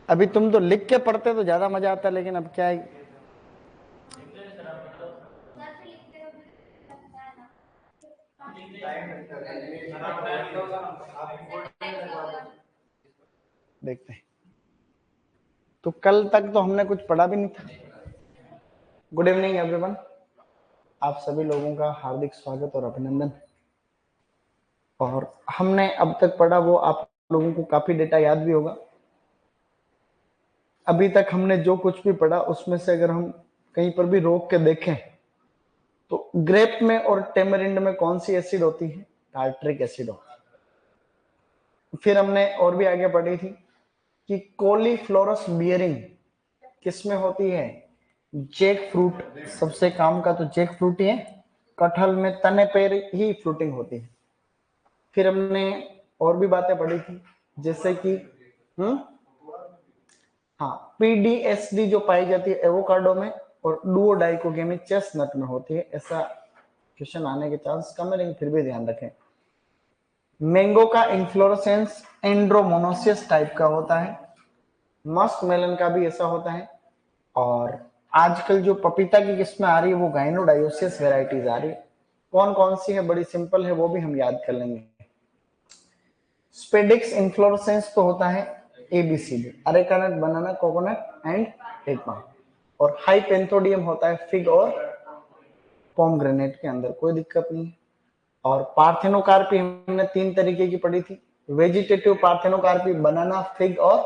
अभी तुम तो लिख के पढ़ते तो ज्यादा मजा आता, लेकिन अब क्या है, देखते हैं। तो कल तक तो हमने कुछ पढ़ा भी नहीं था। गुड इवनिंग एवरीवन, आप सभी लोगों का हार्दिक स्वागत और अभिनंदन। और हमने अब तक पढ़ा वो आप लोगों को काफी डेटा याद भी होगा। अभी तक हमने जो कुछ भी पढ़ा उसमें से अगर हम कहीं पर भी रोक के देखें तो ग्रेप में और टेमरिंड में कौन सी एसिड होती है? टार्ट्रिक एसिड होती है। फिर हमने और भी आगे पढ़ी थी कि कोलीफ्लोरस बियरिंग किसमें होती है? जैक फ्रूट, सबसे काम का तो जैक फ्रूट ही है। कटहल में तने पर ही फ्रूटिंग होती है। फिर हमने और भी बातें पढ़ी थी, जैसे कि हाँ, पीडीएसडी जो पाई जाती है एवोकाडो में और डुओडाइकोगेमी चेस्टनट में होती है। ऐसा क्वेश्चन आने के चांस कम है, लेकिन फिर भी ध्यान रखें। मैंगो का इन्फ्लोरेसेंस एंड्रोमोनोसियस टाइप का होता है। मस्क मेलन का भी ऐसा होता है। और आजकल जो पपीता की किस्में आ रही है वो गाइनोडायोसियस वेराइटीज आ रही है। कौन कौन सी है? बड़ी सिंपल है, वो भी हम याद कर लेंगे। स्पेडिक्स इन्फ्लोरेसेंस तो होता है एबीसीडी, अरेकानट, बनाना, कोकोनट एंड एगमा। और हाइपेंथोडियम होता है फिग और पोमग्रेनेट के अंदर, कोई दिक्कत नहीं। और पार्थेनोकार्पी हमने 3 तरीके की पढ़ी थी। वेजिटेटिव पार्थेनोकार्पी बनाना, फिग और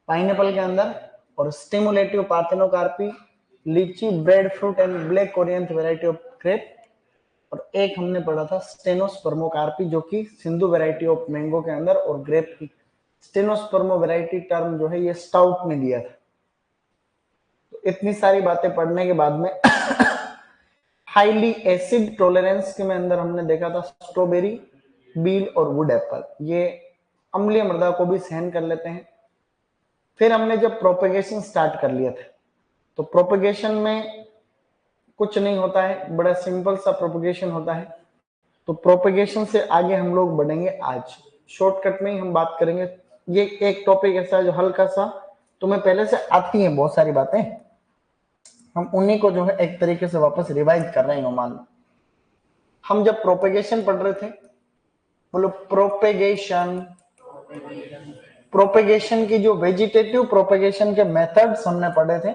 पाइनएप्पल के अंदर। और stimulative parthenocarpy litchi, bread fruit and black Corinth variety of grape. और एक हमने पढ़ा था स्टेनोस्पर्मोकार्पी, जो कि सिंधु वैरायटी ऑफ मैंगो के अंदर और ग्रेप की। स्टेनोस्पर्मो वैरायटी टर्म जो है ये स्टाउट ने दिया था। तो इतनी सारी बातें पढ़ने के बाद में हाईली एसिड टॉलरेंस के में अंदर हमने देखा था स्ट्रॉबेरी, बील और वुड एप्पल, ये अम्लीय मृदा को भी सहन कर लेते हैं। फिर हमने जब प्रोपेगेशन स्टार्ट कर लिया था, तो प्रोपेगेशन में कुछ नहीं होता है, बड़ा सिंपल सा प्रोपेगेशन होता है। तो प्रोपेगेशन से आगे हम लोग बढ़ेंगे आज। शॉर्टकट में ही हम बात करेंगे। ये एक टॉपिक ऐसा है जो हल्का सा तुम्हें पहले से आती है बहुत सारी बातें, हम उन्हीं को जो है एक तरीके से वापस रिवाइज कर रहे हैं। मान लो हम जब प्रोपेगेशन पढ़ रहे थे, बोलो प्रोपेगेशन, प्रोपेगेशन की जो वेजिटेटिव प्रोपेगेशन के मेथड्स हमने पढ़े थे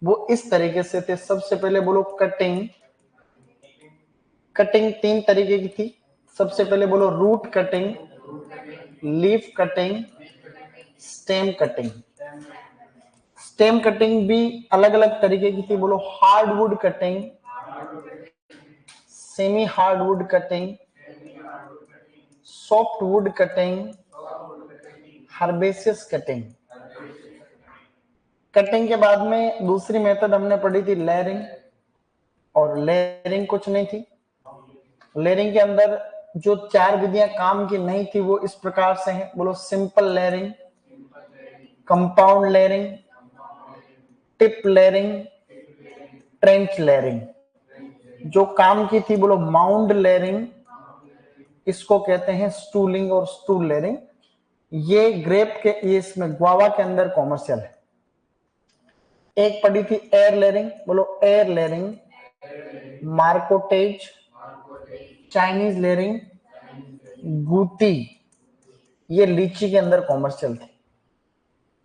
वो इस तरीके से थे। सबसे पहले बोलो कटिंग, कटिंग 3 तरीके की थी। सबसे पहले बोलो root cutting, leaf cutting, stem cutting. Stem cutting भी अलग अलग तरीके की थी। बोलो hardwood cutting, semi hardwood cutting, softwood cutting, herbaceous cutting. Cutting के बाद में दूसरी मेथड हमने पढ़ी थी लेयरिंग, और लेयरिंग कुछ नहीं थी। लेयरिंग के अंदर जो 4 विधियां काम की नहीं थी वो इस प्रकार से हैं। बोलो simple layering, compound layering, tip layering, trench layering. जो काम की थी बोलो माउंड लेयरिंग, इसको कहते हैं स्टूलिंग और स्टूल लेयरिंग। ये ग्रेप के, ये इसमें गुआवा के अंदर कॉमर्शियल है। एक पढ़ी थी एयर लेयरिंग, बोलो एयर लेयरिंग, मार्कोटेज, चाइनीज लेयरिंग, गुती, ये लीची के अंदर कॉमर्शियल थी।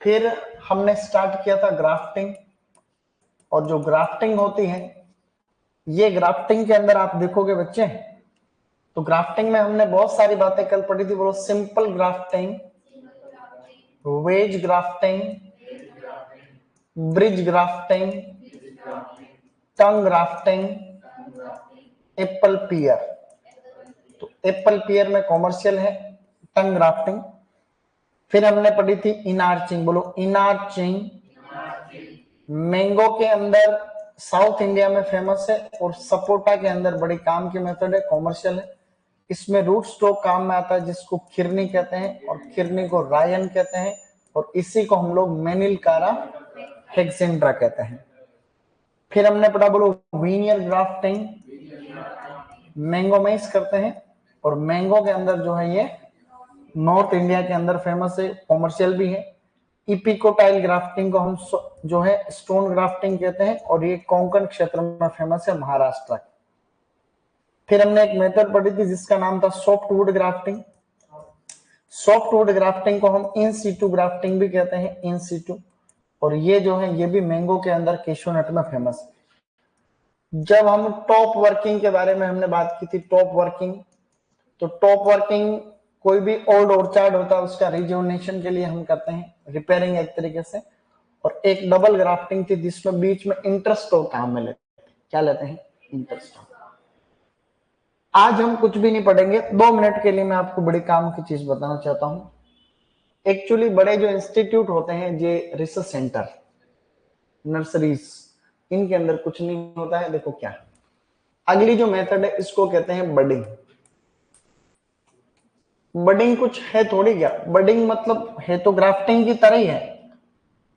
फिर हमने स्टार्ट किया था ग्राफ्टिंग, और जो ग्राफ्टिंग होती है, ये ग्राफ्टिंग के अंदर आप देखोगे बच्चे, तो ग्राफ्टिंग में हमने बहुत सारी बातें कल पढ़ी थी। बोलो simple grafting, wedge grafting, bridge grafting, tongue grafting, apple pear. तो एप्पल पियर में कॉमर्शियल है टंग ग्राफ्टिंग। फिर हमने पढ़ी थी इनार्चिंग, बोलो इनार्चिंग, मैंगो के अंदर साउथ इंडिया में फेमस है, और सपोटा के अंदर बड़ी काम की मेथड है, कॉमर्शियल है। इसमें रूट स्टॉक काम में आता है, जिसको खिरनी कहते हैं, और खिरनी को रायन कहते हैं, और इसी को हम लोग मेनिलकारा हेक्सेंड्रा कहते हैं। फिर हमने पढ़ा बोलो वीनियर ग्राफ्टिंग, मैंगो में करते हैं, और मैंगो के अंदर जो है ये नॉर्थ इंडिया के अंदर फेमस है, कॉमर्शियल भी है। इपिकोटाइल ग्राफ्टिंग को हम जो है स्टोन ग्राफ्टिंग कहते हैं, और ये कोंकण क्षेत्र में फेमस है, महाराष्ट्र की। फिर हमने एक मेथड पढ़ी थी जिसका नाम था सॉफ्टवुड ग्राफ्टिंग। सॉफ्टवुड ग्राफ्टिंग को हम इन सीटू ग्राफ्टिंग भी कहते हैं, इन सीटू। और ये जो है ये भी मैंगो के अंदर कैशू नट में फेमस है। जब हम टॉप वर्किंग के बारे में हमने बात की थी, टॉप वर्किंग, तो टॉप वर्किंग कोई भी ओल्ड ऑर्चार्ड होता है उसका रिजुवनेशन के लिए हम करते हैं, रिपेयरिंग एक तरीके से। और एक डबल ग्राफ्टिंग थी जिसमें बीच में इंटरस्टॉक काम में लेते हैं। क्या लेते हैं? इंटरस्टॉक। आज हम कुछ भी नहीं पढ़ेंगे, 2 मिनट के लिए मैं आपको बड़ी काम की चीज बताना चाहता हूं। एक्चुअली बड़े जो इंस्टीट्यूट होते हैं, ये रिसर्च सेंटर, नर्सरीज, इनके अंदर कुछ नहीं होता है। देखो क्या, अगली जो मेथड है इसको कहते हैं बडिंग। बडिंग कुछ है थोड़ी, क्या बडिंग मतलब है तो ग्राफ्टिंग की तरह ही है।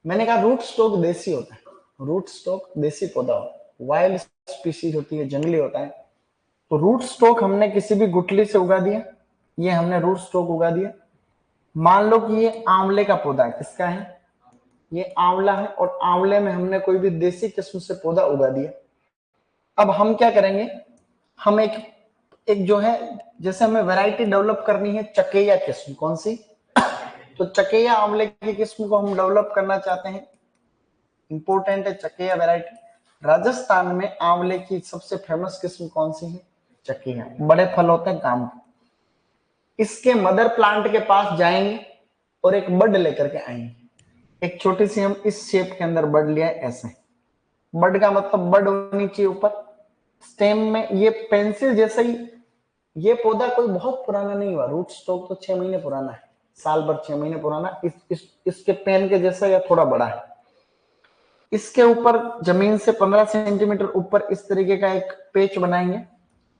मैंने कहा रूट स्टॉक देसी होता है, रूट स्टॉक देसी पौधा होता है, वाइल्ड स्पीशीज होती है, जंगली होता है। तो रूट स्टॉक हमने किसी भी गुठली से उगा दिया, ये हमने रूट स्टॉक उगा दिया। मान लो कि ये आंवले का पौधा है, किसका है? ये आंवला है, और आंवले में हमने कोई भी देसी किस्म से पौधा उगा दिया। अब हम क्या करेंगे, हम एक जो है, जैसे हमें वैरायटी डेवलप करनी है, चकेया किस्म, कौन सी? तो चकेया आंवले की किस्म को हम डेवलप करना चाहते हैं, इंपोर्टेंट है चकेया वैरायटी। राजस्थान में आंवले की सबसे फेमस किस्म कौन सी है? चकेया। बड़े फल होते हैं, काम के। इसके मदर प्लांट के पास जाएंगे और एक बड लेकर के आएंगे। एक छोटी सी हम इस शेप के अंदर बड लिया है, ऐसे। बड का मतलब बड होनी चाहिए ऊपर स्टेम में, ये पेंसिल जैसे ही। ये पौधा कोई बहुत पुराना नहीं हुआ, रूट स्टॉक तो 6 महीने पुराना है, साल भर 6 महीने पुराना। इसके पेन के जैसा या थोड़ा बड़ा है। इसके ऊपर जमीन से 15 सेंटीमीटर ऊपर इस तरीके का एक पेच बनाएंगे,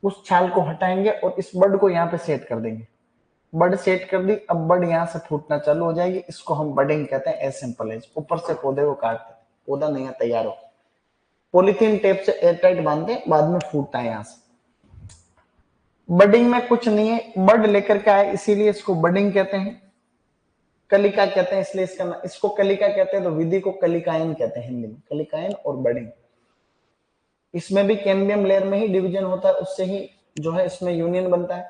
उस छाल को हटाएंगे और इस बड को यहाँ पे सेट कर देंगे। बड सेट कर दी, अब बड यहाँ से फूटना चालू हो जाएगी, इसको हम बडिंग कहते हैं। एज सिंपल एज, ऊपर से पौधे को काटते, पौधा नहीं है, तैयार हो, पॉलीथीन टेप से एयरटाइट बांधते, बाद में फूटता है यहाँ से। बडिंग में कुछ नहीं है, बड लेकर के आए इसीलिए इसको बडिंग कहते हैं। कलिका कहते हैं इसलिए इसको कलिका कहते हैं, तो विधि को कलिकायन कहते हैं हिंदी में, कलिकायन और बडिंग। इसमें भी कैम्बियम लेयर में ही डिवीजन होता है, उससे ही जो है इसमें यूनियन बनता है।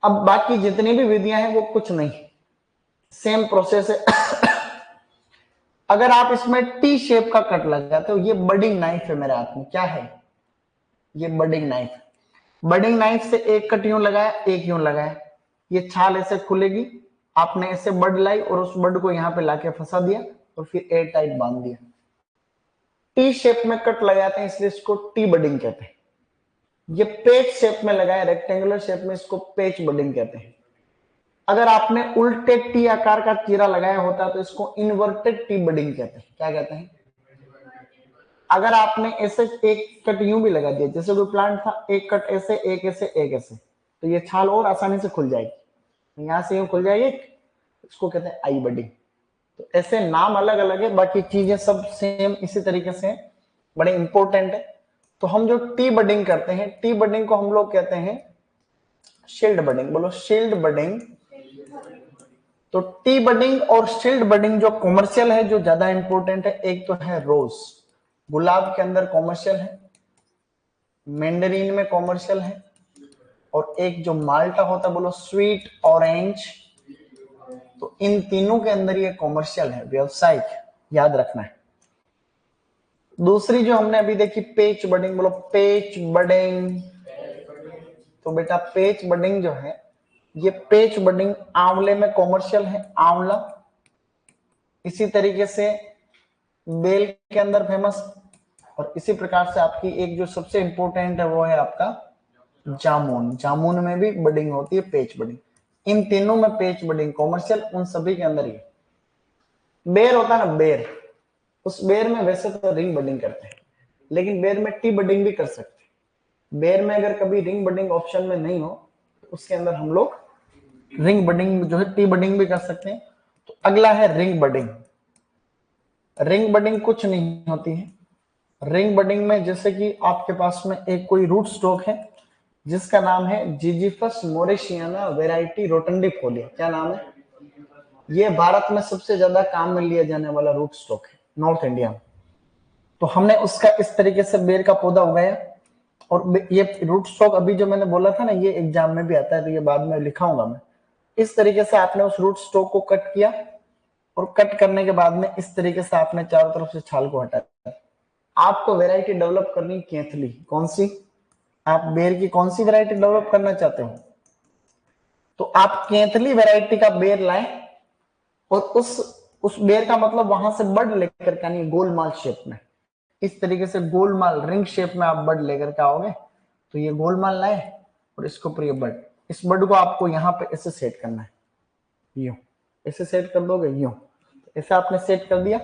अब बाकी जितनी भी विधियां हैं वो कुछ नहीं, सेम प्रोसेस है। अगर आप इसमें टी शेप का कट लगाते हो, ये बडिंग नाइफ है मेरे हाथ में, क्या है? ये बडिंग नाइफ। बडिंग नाइफ से एक कट यूं लगाया, एक यूं लगाया, ये छाल ऐसे खुलेगी, आपने ऐसे बड लाई और उस बड को यहाँ पे लाके फंसा दिया और फिर एयर टाइट बांध दिया। टी शेप में कट लगाते हैं इसलिए इसको टी बडिंग कहते हैं। ये पेच शेप में लगाया, रेक्टेंगुलर शेप में, इसको पेच बडिंग कहते हैं। अगर आपने उल्टे टी आकार का चीरा लगाया होता तो इसको इन्वर्टेड टी बडिंग कहते हैं। क्या कहते हैं? अगर आपने ऐसे एक कट यूं भी लगा दिया, जैसे कोई प्लांट था, एक कट ऐसे, एक ऐसे, एक ऐसे, तो ये छाल और आसानी से खुल जाएगी, यहां से यूं खुल जाएगी, इसको कहते हैं आई बडिंग। तो ऐसे नाम अलग अलग है, बाकी चीजें सब सेम इसी तरीके से बड़े इंपॉर्टेंट है। तो हम जो टी बडिंग करते हैं, टी बडिंग को हम लोग कहते हैं शील्ड बडिंग। बोलो शील्ड बडिंग। तो टी बडिंग और शील्ड बडिंग जो कॉमर्शियल है, जो ज्यादा इंपॉर्टेंट है, एक तो है रोज, गुलाब के अंदर कॉमर्शियल है, मैंडरीन में कॉमर्शियल है, और एक जो माल्टा होता है, बोलो स्वीट ऑरेंज। तो इन तीनों के अंदर ये कॉमर्शियल है, व्यवसायिक, याद रखना है। दूसरी जो हमने अभी देखी पेच बडिंग, बोलो पेच बडिंग। तो बेटा पेच बडिंग जो है, ये पेच बडिंग आंवले में कॉमर्शियल है, आंवला। इसी तरीके से बेल के अंदर फेमस, और इसी प्रकार से आपकी एक जो सबसे इंपॉर्टेंट है वो है आपका जामुन। जामुन में भी बडिंग होती है, पेच बडिंग। इन तीनों में पेच बडिंग कॉमर्शियल, उन सभी के अंदर ही। बेर होता है ना, बेर, उस बेर में वैसे तो रिंग बडिंग करते हैं, लेकिन बेर में टी बडिंग भी कर सकते हैं। बेर में अगर कभी रिंग बडिंग ऑप्शन में नहीं हो तो उसके अंदर हम लोग रिंग बडिंग जो है, टी बडिंग भी कर सकते हैं। तो अगला है रिंग बडिंग। रिंग बडिंग कुछ नहीं होती है। रिंग बडिंग में जैसे कि आपके पास में एक कोई रूट स्टॉक है जिसका नाम है जिजीफस मोरेशियाना वैरायटी रोटंडिफोलिया। क्या नाम है? ये भारत में सबसे ज्यादा काम में लिया जाने वाला रूट स्टॉक है नॉर्थ इंडिया में। तो हमने उसका इस तरीके से बेर का पौधा उगाया, और ये रूट स्टॉक अभी जो मैंने बोला था ना, ये एग्जाम में भी आता है, तो ये बाद में लिखाऊंगा मैं। इस तरीके से आपने उस रूट स्टॉक को कट किया, और कट करने के बाद में इस तरीके से आपने चारों तरफ से छाल को हटा दिया। आपको वैरायटी डेवलप करनी केंथली, कौन सी, आप बेर की कौन सी वैरायटी डेवलप करना चाहते हो, तो आप केंथली वैरायटी का बेर लाएं, और उस बेर का मतलब वहां से बड लेकर के आनी, गोलमाल शेप में, इस तरीके से गोलमाल रिंग शेप में आप बड लेकर के आओगे। तो ये गोलमाल लाए, और इसके ऊपर ये बड, इस बड को आपको यहाँ पे ऐसे सेट करना है, यूं ऐसे सेट कर दोगे, यूं ऐसे आपने सेट कर दिया।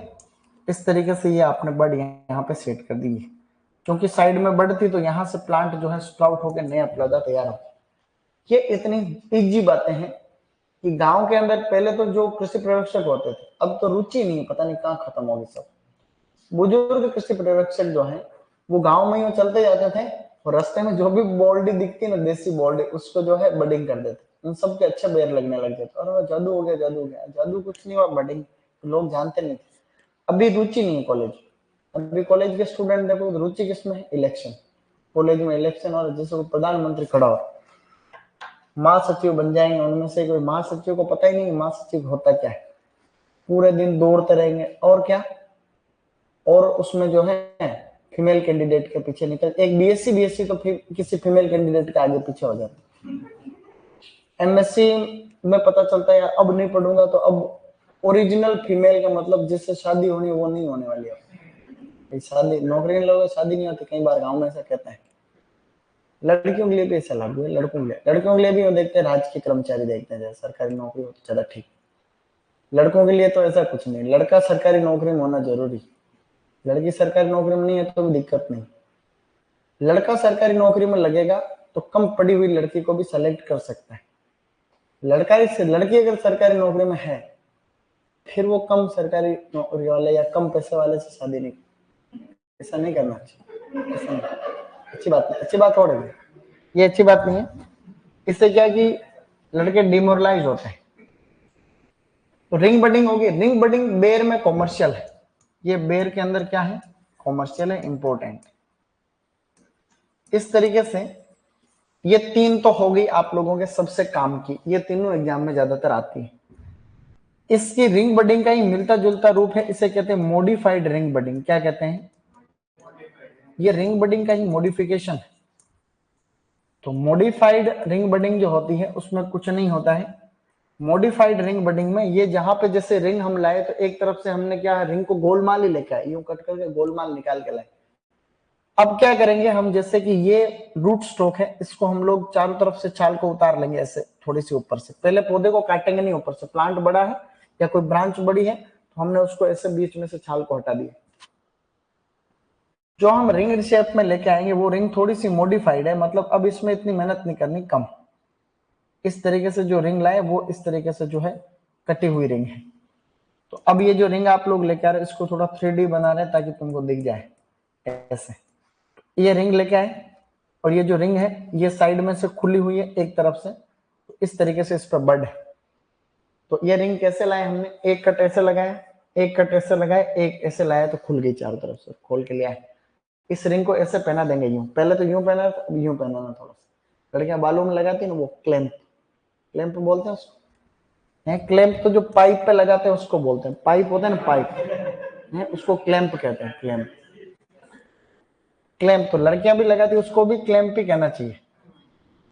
इस तरीके से ये आपने बड यहाँ पे सेट कर दी, क्योंकि साइड में बड थी, तो यहाँ से प्लांट जो है स्प्राउट होकर नया पौधा तैयार हो। ये इतनी इजी बातें हैं कि गांव के अंदर पहले तो जो कृषि पर्यवेक्षक होते थे, अब तो रुचि नहीं है, पता नहीं कहाँ खत्म होगी सब। बुजुर्ग कृषि पर्यवेक्षक जो है वो गांव में ही चलते जाते थे, और रास्ते में जो भी बोल्डी दिखती ना, देसी बोल्डी, उसको जो है बडिंग कर देते, उन सबके अच्छे बेर लगने लग जाते, और जादू हो गया, जादू हो गया। जादू कुछ नहीं हुआ, बडिंग लोग जानते नहीं थे। अभी रुचि नहीं है कॉलेज, अभी कॉलेज के स्टूडेंट देखो रुचि किसमें है, इलेक्शन। कॉलेज में इलेक्शन और जैसे कोई प्रधानमंत्री खड़ा हो, महासचिव बन जाएंगे उनमें से कोई, महासचिव को पता ही नहीं महासचिव होता क्या है, पूरे दिन दौड़ते रहेंगे, और क्या, और उसमें जो है फीमेल कैंडिडेट के पीछे निकल, एक बीएससी तो किसी फीमेल कैंडिडेट के आगे पीछे हो जाता है। एमएससी में पता चलता है अब नहीं पढ़ूंगा, तो अब ओरिजिनल फीमेल का मतलब जिससे शादी होनी वो नहीं होने वाली है। शादी नौकरी नहीं लोगे, शादी नहीं होती, कई बार गांव में ऐसा कहते हैं। लड़कियों के लिए भी ऐसा लागू है, लड़कियों के लिए भी वो देखते हैं, राजकीय कर्मचारी देखते हैं, सरकारी नौकरी हो तो ज्यादा ठीक। लड़कों के लिए तो ऐसा कुछ नहीं, लड़का सरकारी नौकरी में होना जरूरी, लड़की सरकारी नौकरी में नहीं है तो भी दिक्कत नहीं। लड़का सरकारी नौकरी में लगेगा तो कम पढ़ी हुई लड़की को भी सेलेक्ट कर सकता है। लड़की अगर सरकारी नौकरी में है, फिर वो कम सरकारी नौकरी वाले या कम पैसे वाले से शादी नहीं, ऐसा नहीं करना चाहिए, ऐसा नहीं। अच्छी बात नहीं, अच्छी बात हो रही है, ये अच्छी बात नहीं है। इससे क्या कि लड़के डिमोरलाइज होते हैं। तो रिंग बडिंग होगी, रिंग बडिंग बेर में कॉमर्शियल है, ये बेर के अंदर क्या है, कॉमर्शियल है, इंपॉर्टेंट। इस तरीके से ये तीन तो हो गई आप लोगों के सबसे काम की, ये तीनों एग्जाम में ज्यादातर आती है। इसकी रिंग बडिंग का ही मिलता जुलता रूप है, इसे कहते हैं मॉडिफाइड रिंग बडिंग। क्या कहते हैं, ये रिंग बडिंग का ही मॉडिफिकेशन है। तो मॉडिफाइड रिंग बडिंग जो होती है उसमें कुछ नहीं होता है। मॉडिफाइड रिंग बडिंग में ये जहां पे जैसे रिंग हम लाए, तो एक तरफ से हमने क्या रिंग को गोलमाल ही लेके आए, यूं कट करके गोलमाल निकाल के लाए। अब क्या करेंगे हम, जैसे कि ये रूट स्टॉक है, इसको हम लोग चारों तरफ से छाल को उतार लेंगे ऐसे थोड़ी सी ऊपर से। पहले पौधे को काटेंगे नहीं ऊपर से, प्लांट बड़ा है या कोई ब्रांच बड़ी है तो हमने उसको ऐसे बीच में से छाल को हटा दिया। जो हम रिंग शेप में लेके आएंगे वो रिंग थोड़ी सी मॉडिफाइड है, मतलब अब इसमें इतनी मेहनत नहीं करनी, कम। इस तरीके से जो रिंग लाए वो इस तरीके से जो है कटी हुई रिंग है। तो अब ये जो रिंग आप लोग लेके आ रहे हैं इसको थोड़ा 3D बना रहे हैं ताकि तुमको दिख जाए ऐसे। ये रिंग लेके आए, और ये जो रिंग है ये साइड में से खुली हुई है एक तरफ से, तो इस तरीके से इस पर बड है। तो ये रिंग कैसे लाए हमने, एक कट ऐसे लगाया, एक कट ऐसे लगाया, एक ऐसे लाया, तो खुल गई चारों तरफ से, खोल के लिया। इस रिंग को ऐसे पहना देंगे यूं, पहले तो यूं पहना था, अब यूं पहनाना थोड़ा सा। लड़कियां बालों में लगाती है ना वो क्लैंप, क्लैंप बोलते हैं उसको, है क्लैंप। तो जो पाइप पे लगाते हैं उसको बोलते हैं, पाइप होता है ना पाइप, है उसको क्लैंप कहते हैं, क्लैंप। क्लैंप तो लड़कियां भी लगाती है, उसको भी क्लैंप ही कहना चाहिए।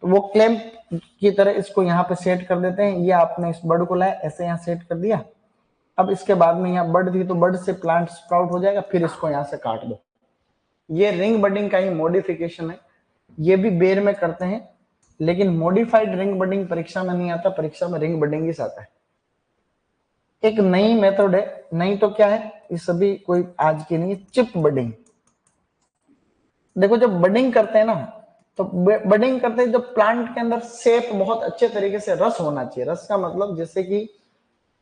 तो वो क्लैंप की तरह इसको यहाँ पे सेट कर देते हैं। ये आपने इस बर्ड को लाया ऐसे यहाँ सेट कर दिया। अब इसके बाद में यहाँ बर्ड थी तो बर्ड से प्लांट स्प्राउट हो जाएगा, फिर इसको यहाँ से काट दो। ये रिंग बडिंग का ही मॉडिफिकेशन है, ये भी बेर में करते हैं, लेकिन मॉडिफाइड रिंग बडिंग परीक्षा में नहीं आता, परीक्षा में रिंग बडिंग ही आता है। एक नई मेथड है, नई तो क्या है, ये सभी कोई आज की नहीं, चिप बडिंग। देखो जब बडिंग करते हैं ना, तो बडिंग करते हैं जब प्लांट के अंदर शेप बहुत अच्छे तरीके से, रस होना चाहिए। रस का मतलब जैसे कि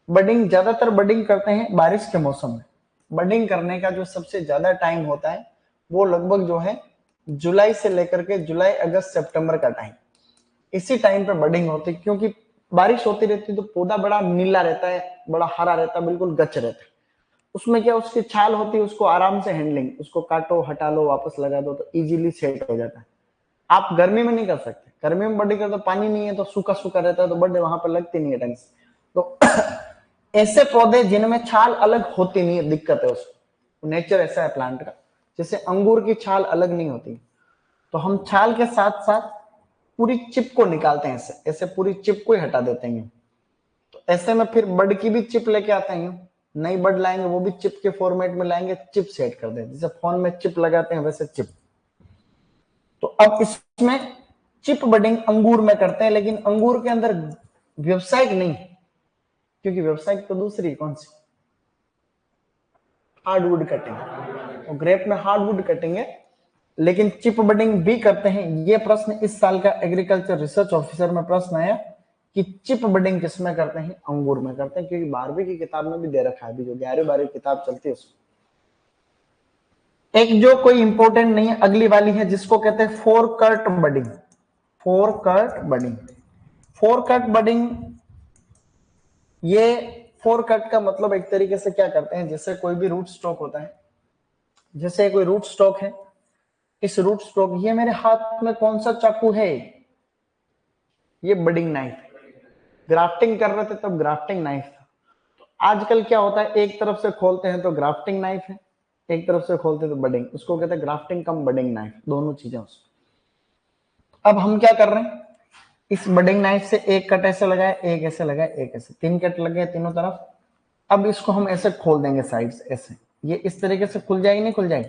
बडिंग, ज्यादातर बडिंग करते हैं बारिश के मौसम में। बडिंग करने का जो सबसे ज्यादा टाइम होता है वो लगभग जो है जुलाई से लेकर के जुलाई, अगस्त, सितंबर का टाइम, इसी टाइम पे बडिंग होती है। क्योंकि बारिश होती रहती है तो पौधा बड़ा नीला रहता है, बड़ा हरा रहता है, बिल्कुल गच रहता है। उसमें क्या उसकी छाल होती है, उसको आराम से हैंडलिंग, उसको काटो हटा लो वापस लगा दो तो इजीली सेट हो जाता है। आप गर्मी में नहीं कर सकते, गर्मी में बड्डी कर तो पानी नहीं है तो सूखा सूखा रहता है तो बड्डी वहां पर लगती नहीं है ढंग से। तो ऐसे पौधे जिनमें छाल अलग होती नहीं है, दिक्कत है उसको, नेचर ऐसा है प्लांट का। जैसे अंगूर की छाल अलग नहीं होती, तो हम छाल के साथ साथ पूरी चिप को निकालते हैं, ऐसे ऐसे पूरी चिप को ही हटा देते हैं। तो ऐसे में फिर बड की भी चिप लेके आते हैं, नई बड लाएंगे वो भी चिप के फॉर्मेट में लाएंगे, चिप सेट कर देंगे, जैसे फोन में चिप लगाते हैं वैसे चिप। तो अब इसमें चिप बडिंग अंगूर में करते हैं, लेकिन अंगूर के अंदर व्यवसायिक नहीं, क्योंकि व्यवसायिक तो दूसरी कौन सी, हार्डवुड कटिंग, और ग्रेप में हार्डवुड कटिंग है, लेकिन चिप बडिंग भी करते हैं। ये प्रश्न इस साल का एग्रीकल्चर रिसर्च ऑफिसर में प्रश्न आया कि चिप बडिंग किसमें करते हैं, अंगूर में करते हैं, क्योंकि 12वीं की किताब में भी दे रखा है, अभी जो 11वीं-12वीं किताब चलती है उसमें। एक जो कोई इंपॉर्टेंट नहीं है, अगली वाली है जिसको कहते हैं four cut budding. Four cut budding, four cut budding, ये फोर कट का मतलब एक तरीके से क्या करते हैं, जैसे कोई भी रूट स्टॉक होता है, जैसे कोई रूट स्टॉक है, इस रूट स्टॉक, ये मेरे हाथ में कौन सा चाकू है, ये बडिंग नाइफ। ग्राफ्टिंग कर रहे थे तब ग्राफ्टिंग नाइफ था। तो आजकल क्या होता है, एक तरफ से खोलते हैं तो ग्राफ्टिंग नाइफ है, एक तरफ से खोलते हैं तो बडिंग, उसको कहते हैं ग्राफ्टिंग कम बडिंग नाइफ, दोनों चीजें उसको। अब हम क्या कर रहे हैं, इस बडिंग नाइफ से एक कट ऐसे लगाए, एक ऐसे लगाए, एक ऐसे, 3 कट लगे तीनों तरफ। अब इसको हम ऐसे खोल देंगे साइड से ऐसे, ये इस तरीके से खुल जाएगी, नहीं खुल जाएगी,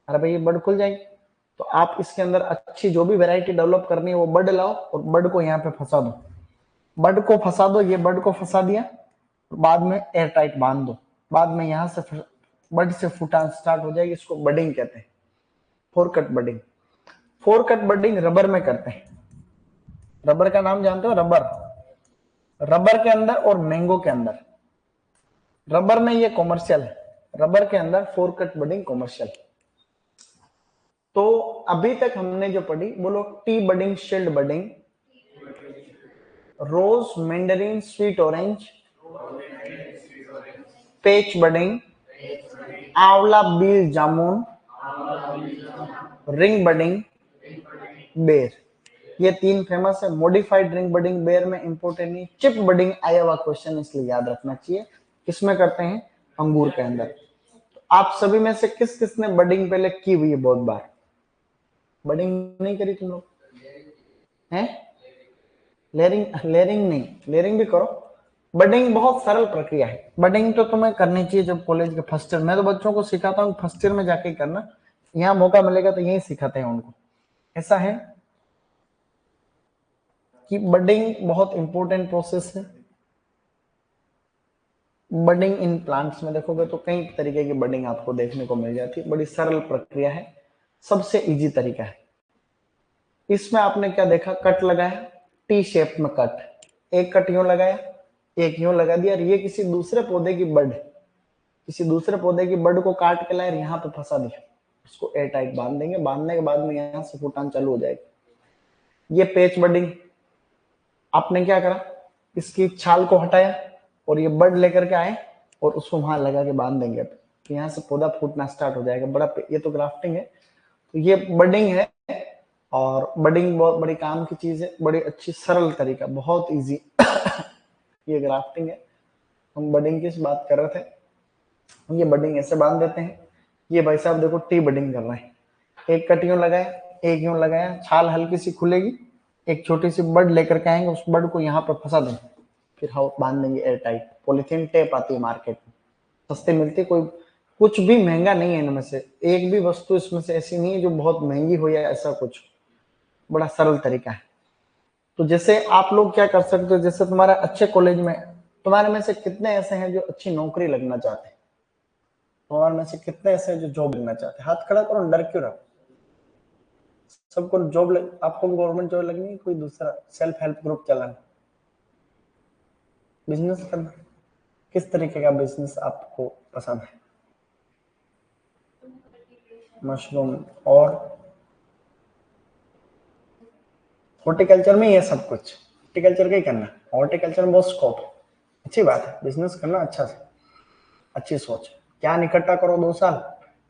अरे भाई ये बड खुल जाएगी। तो आप इसके अंदर अच्छी जो भी वैरायटी डेवलप करनी है वो बड लाओ और बड को यहाँ पे फंसा दो, बड को फंसा दो, ये बड को फंसा दिया, बाद में एयर टाइट बांध दो, बाद में यहां से बड से फूटान स्टार्ट हो जाएगी, इसको बडिंग कहते हैं, four cut budding. Four cut budding rubber में करते हैं, रबर का नाम जानते हो, रबर, रबर के अंदर और मैंगो के अंदर, रबर में ये कॉमर्शियल है, रबर के अंदर फोर कट बडिंग कॉमर्शियल। तो अभी तक हमने जो पढ़ी, बोलो, टी बडिंग, शील्ड बडिंग, रोज मैंडरिन स्वीट ऑरेंज, पेच बडिंग, आंवला बीज जामुन, रिंग बडिंग, बेर, ये 3 फेमस है। मॉडिफाइड रिंग बडिंग बेर में इंपोर्टेंट नहीं, चिप बडिंग आया हुआ क्वेश्चन इसलिए याद रखना चाहिए। किसमें करते हैं, अंगूर के अंदर। तो आप सभी में से किस किसने बडिंग पहले की हुई है, बहुत बार बडिंग नहीं करी तुम लोग हैं, लेयरिंग, लेयरिंग नहीं, लेयरिंग भी करो। बडिंग बहुत सरल प्रक्रिया है, बडिंग तो तुम्हें करनी चाहिए जब कॉलेज के फर्स्ट ईयर, मैं तो बच्चों को सिखाता हूँ फर्स्ट ईयर में जाके करना, यहाँ मौका मिलेगा तो यही सिखाते हैं उनको। ऐसा है कि बडिंग बहुत इंपॉर्टेंट प्रोसेस है। बडिंग इन प्लांट्स में देखोगे तो कई तरीके की बडिंग आपको देखने को मिल जाती है, बड़ी सरल प्रक्रिया है, सबसे इजी तरीका है। इसमें आपने क्या देखा, कट लगाया, टी शेप में कट, एक कट यूं लगाया, एक यूं लगा दिया, और ये किसी दूसरे पौधे की बड, किसी दूसरे पौधे की बड को काट के लाए, यहाँ पे फंसा दिया, उसको एयर टाइट बांध देंगे, बांधने के बाद में यहाँ से फुटान चालू हो जाएगी। ये पेच बडिंग, आपने क्या करा, इसकी छाल को हटाया और ये बड लेकर के आए और उसको वहां लगा के बांध देंगे, तो यहाँ से पौधा फूटना स्टार्ट हो जाएगा, बड़ा, ये तो ग्राफ्टिंग है, तो ये बडिंग है। और बडिंग बहुत बड़ी काम की चीज है, बड़ी अच्छी सरल तरीका, बहुत इजी ये ग्राफ्टिंग है। हम बडिंग की बात कर रहे थे, ये बडिंग ऐसे बांध देते हैं। ये भाई साहब देखो टी बडिंग कर रहे हैं, एक कट यूं लगाया, एक यूं लगाया, छाल हल्की सी खुलेगी, एक छोटी सी बड लेकर के आएंगे, उस बड को यहाँ पर फंसा देंगे, फिर हम बांध देंगे एयर टाइट। पॉलिथीन टेप आती है मार्केट में, सस्ते मिलती है, कोई कुछ भी महंगा नहीं है इनमें से, एक भी वस्तु इसमें से ऐसी नहीं है जो बहुत महंगी हो या ऐसा कुछ, बड़ा सरल तरीका है। तो जैसे आप लोग क्या कर सकते हो, जैसे तुम्हारा अच्छे कॉलेज में, तुम्हारे में से कितने ऐसे हैं जो अच्छी नौकरी लगना चाहते हैं, तुम्हारे में से कितने ऐसे हैं जो जॉब लगना चाहते हैं, हाथ खड़ा करो, डर क्यों रहो, सबको जॉब आपको गवर्नमेंट जॉब लगनी है, कोई दूसरा सेल्फ हेल्प ग्रुप चलाना, बिजनेस करना, किस तरीके का बिजनेस आपको पसंद है, मशरूम और हॉर्टिकल्चर में ये सब कुछ, हॉर्टिकल्चर का ही करना, हॉर्टिकल्चर में बहुत स्कोप है, अच्छी बात है, बिजनेस करना अच्छा से, अच्छी सोच। क्या इकट्ठा करो 2 साल,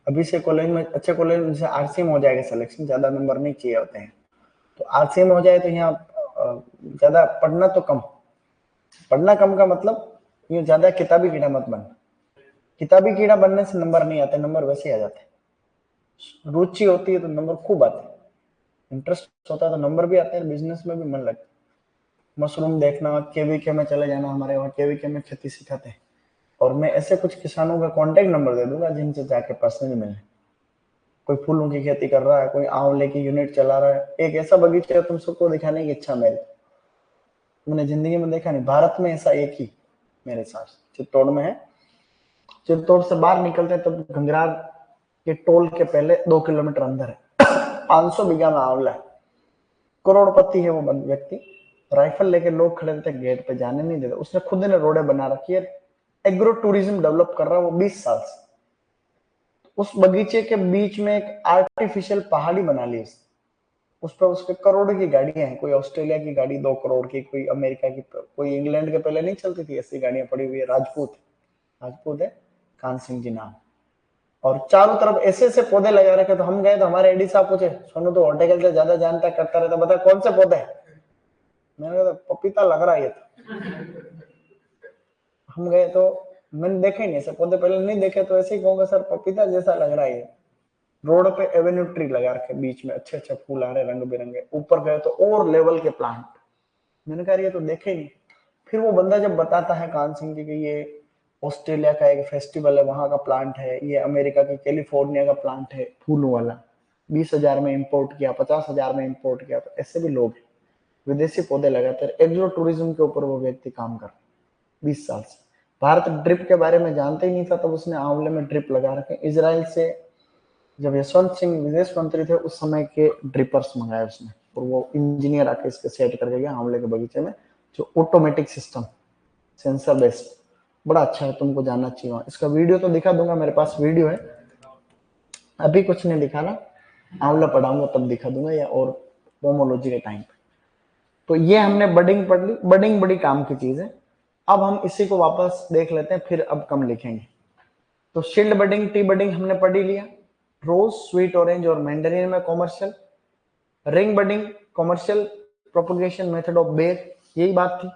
अभी से कॉलेज में, अच्छे कॉलेज में, जैसे आरसीएम हो जाएगा सिलेक्शन, ज्यादा नंबर नहीं चाहिए होते हैं, तो आरसीएम हो जाए तो यहाँ ज्यादा पढ़ना तो कम, पढ़ना कम का मतलब ये ज्यादा किताबी कीड़ा मत बन, किताबी कीड़ा बनने से नंबर नहीं आते, नंबर वैसे ही आ जाते हैं। रुचि होती है तो नंबर खूब आते हैं, इंटरेस्ट होता है तो नंबर भी आते हैं, बिजनेस में भी मन लगता है। मशरूम देखना, केवीके में चले जाना, हमारे वहाँ केवीके में खेती सिखाते हैं, और मैं ऐसे कुछ किसानों का कांटेक्ट नंबर दे दूंगा जिनसे जाके पर्सनली मिलने। कोई फूलों की खेती कर रहा है, कोई आंवले की यूनिट चला रहा है, एक ऐसा बगीचा तुम सबको दिखाने की इच्छा मेरी, मैंने जिंदगी में देखा नहीं, भारत में ऐसा एक ही मेरे साथ चित्तौड़ में है। चित्तौड़ से बाहर निकलते हैं तब गंगरार के टोल के पहले 2 किलोमीटर अंदर है 500 बीघा में आंवला है, करोड़पति है वो व्यक्ति, राइफल लेके लोग खड़े रहते गेट पे, जाने नहीं देते, उसने खुद ने रोडे बना रखी है, एग्रो टूरिज्म डेवलप कर रहा है वो 20 साल से। उस बगीचे के बीच में एक आर्टिफिशियल पहाड़ी बना ली उसने, उस पर उसके करोड़ की गाड़ियां हैं, कोई ऑस्ट्रेलिया की गाड़ी 2 करोड़ की, कोई अमेरिका की, कोई इंग्लैंड के पहले नहीं चलती थी ऐसी गाड़ियां पड़ी हुई है, राजपूत, राजपूत है, कान सिंह जी नाम, और चारों तरफ ऐसे ऐसे पौधे लगा रखे। तो हम गए तो हमारे एडी साहब पूछे, सोनू तो हॉर्टिकल्चर ज्यादा जानता करता रहता, बता कौन से पौधे? मैंने कहा पपीता लग रहा है ये तो। हम गए तो मैंने देखे नहीं ऐसे पौधे, पहले नहीं देखे, तो ऐसे ही कहूंगा सर पपीता जैसा लग रहा है। रोड पे एवेन्यू ट्री लगा रखे, बीच में अच्छे अच्छे फूल आ रहे रंग बिरंगे, ऊपर गए तो और लेवल के प्लांट, मैंने कहा ये तो देखे नहीं। फिर वो बंदा जब बताता है कान सिंह जी कि ये ऑस्ट्रेलिया का एक फेस्टिवल है, वहां का प्लांट है, ये अमेरिका के कैलिफोर्निया का प्लांट है फूलों वाला, 20,000 में इंपोर्ट किया, 50,000 में इंपोर्ट किया। तो ऐसे भी लोग विदेशी पौधे लगाते हैं, एग्रो टूरिज्म के ऊपर वो व्यक्ति काम कर 20 साल से। भारत ड्रिप के बारे में जानते ही नहीं था, तब उसने आंवले में ड्रिप लगा रखे। इजराइल से जब यशवंत सिंह विदेश मंत्री थे उस समय के ड्रिपर्स मंगाए उसने, और वो इंजीनियर आके इसके सेट करके गया आंवले के बगीचे में, जो ऑटोमेटिक सिस्टम, सेंसर बेस्ड, बड़ा अच्छा है, तुमको जानना चाहिए। इसका वीडियो तो दिखा दूंगा, मेरे पास वीडियो है, अभी कुछ नहीं दिखाना, आंवला पढ़ाऊंगा तब दिखा दूंगा, या और पोमोलॉजी के टाइम पे। तो ये हमने बडिंग पढ़ ली, बडिंग बड़ी काम की चीज है। अब हम इसी को वापस देख लेते हैं, फिर अब कम लिखेंगे। तो शील्ड बडिंग, टी बडिंग हमने पढ़ ही लिया, रोज, स्वीट ऑरेंज और मैंडरिन में commercial, ring budding commercial, propagation method of बेर, यही बात थी।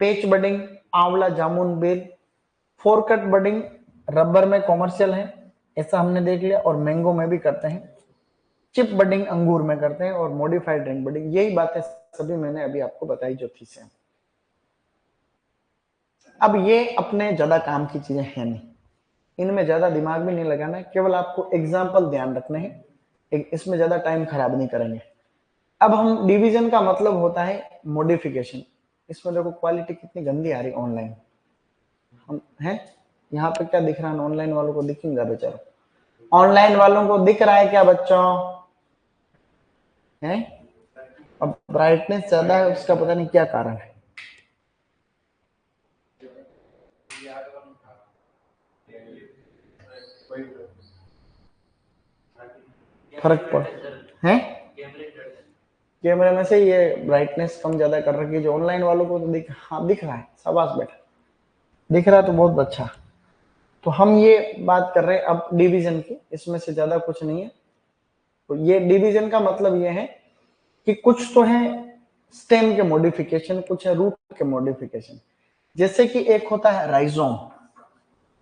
पेच बडिंग आंवला जामुन बेल, फोरकट बडिंग रबर में कॉमर्शियल है, ऐसा हमने देख लिया, और मैंगो में भी करते हैं। चिप बडिंग अंगूर में करते हैं, और मॉडिफाइड रिंग बडिंग, यही बातें सभी मैंने अभी आपको बताई जो थी से। अब ये अपने ज्यादा काम की चीजें हैं नहीं, इनमें ज्यादा दिमाग भी नहीं लगाना है, केवल आपको एग्जाम्पल ध्यान रखने हैं, इसमें ज्यादा टाइम खराब नहीं करेंगे। अब हम डिवीजन का मतलब होता है मॉडिफिकेशन। इसमें देखो क्वालिटी कितनी गंदी आ रही ऑनलाइन, हम हैं यहाँ पे क्या दिख रहा है, ऑनलाइन वालों को दिखेगा बेचारा, ऑनलाइन वालों को दिख रहा है क्या बच्चों? है अब ब्राइटनेस ज्यादा है, उसका पता नहीं क्या कारण है। फर्क पड़ है कैमरे में से, ये ब्राइटनेस कम ज्यादा कर रखी है, जो ऑनलाइन वालों को तो दिख रहा है, शाबाश बेटा, दिख रहा है तो बहुत अच्छा। तो हम ये बात कर रहे हैं अब डिवीजन की, इसमें से ज्यादा कुछ नहीं है। तो ये डिवीजन का मतलब ये है कि कुछ तो है स्टेम के मॉडिफिकेशन, कुछ है रूट के मॉडिफिकेशन। जैसे कि एक होता है राइजोम,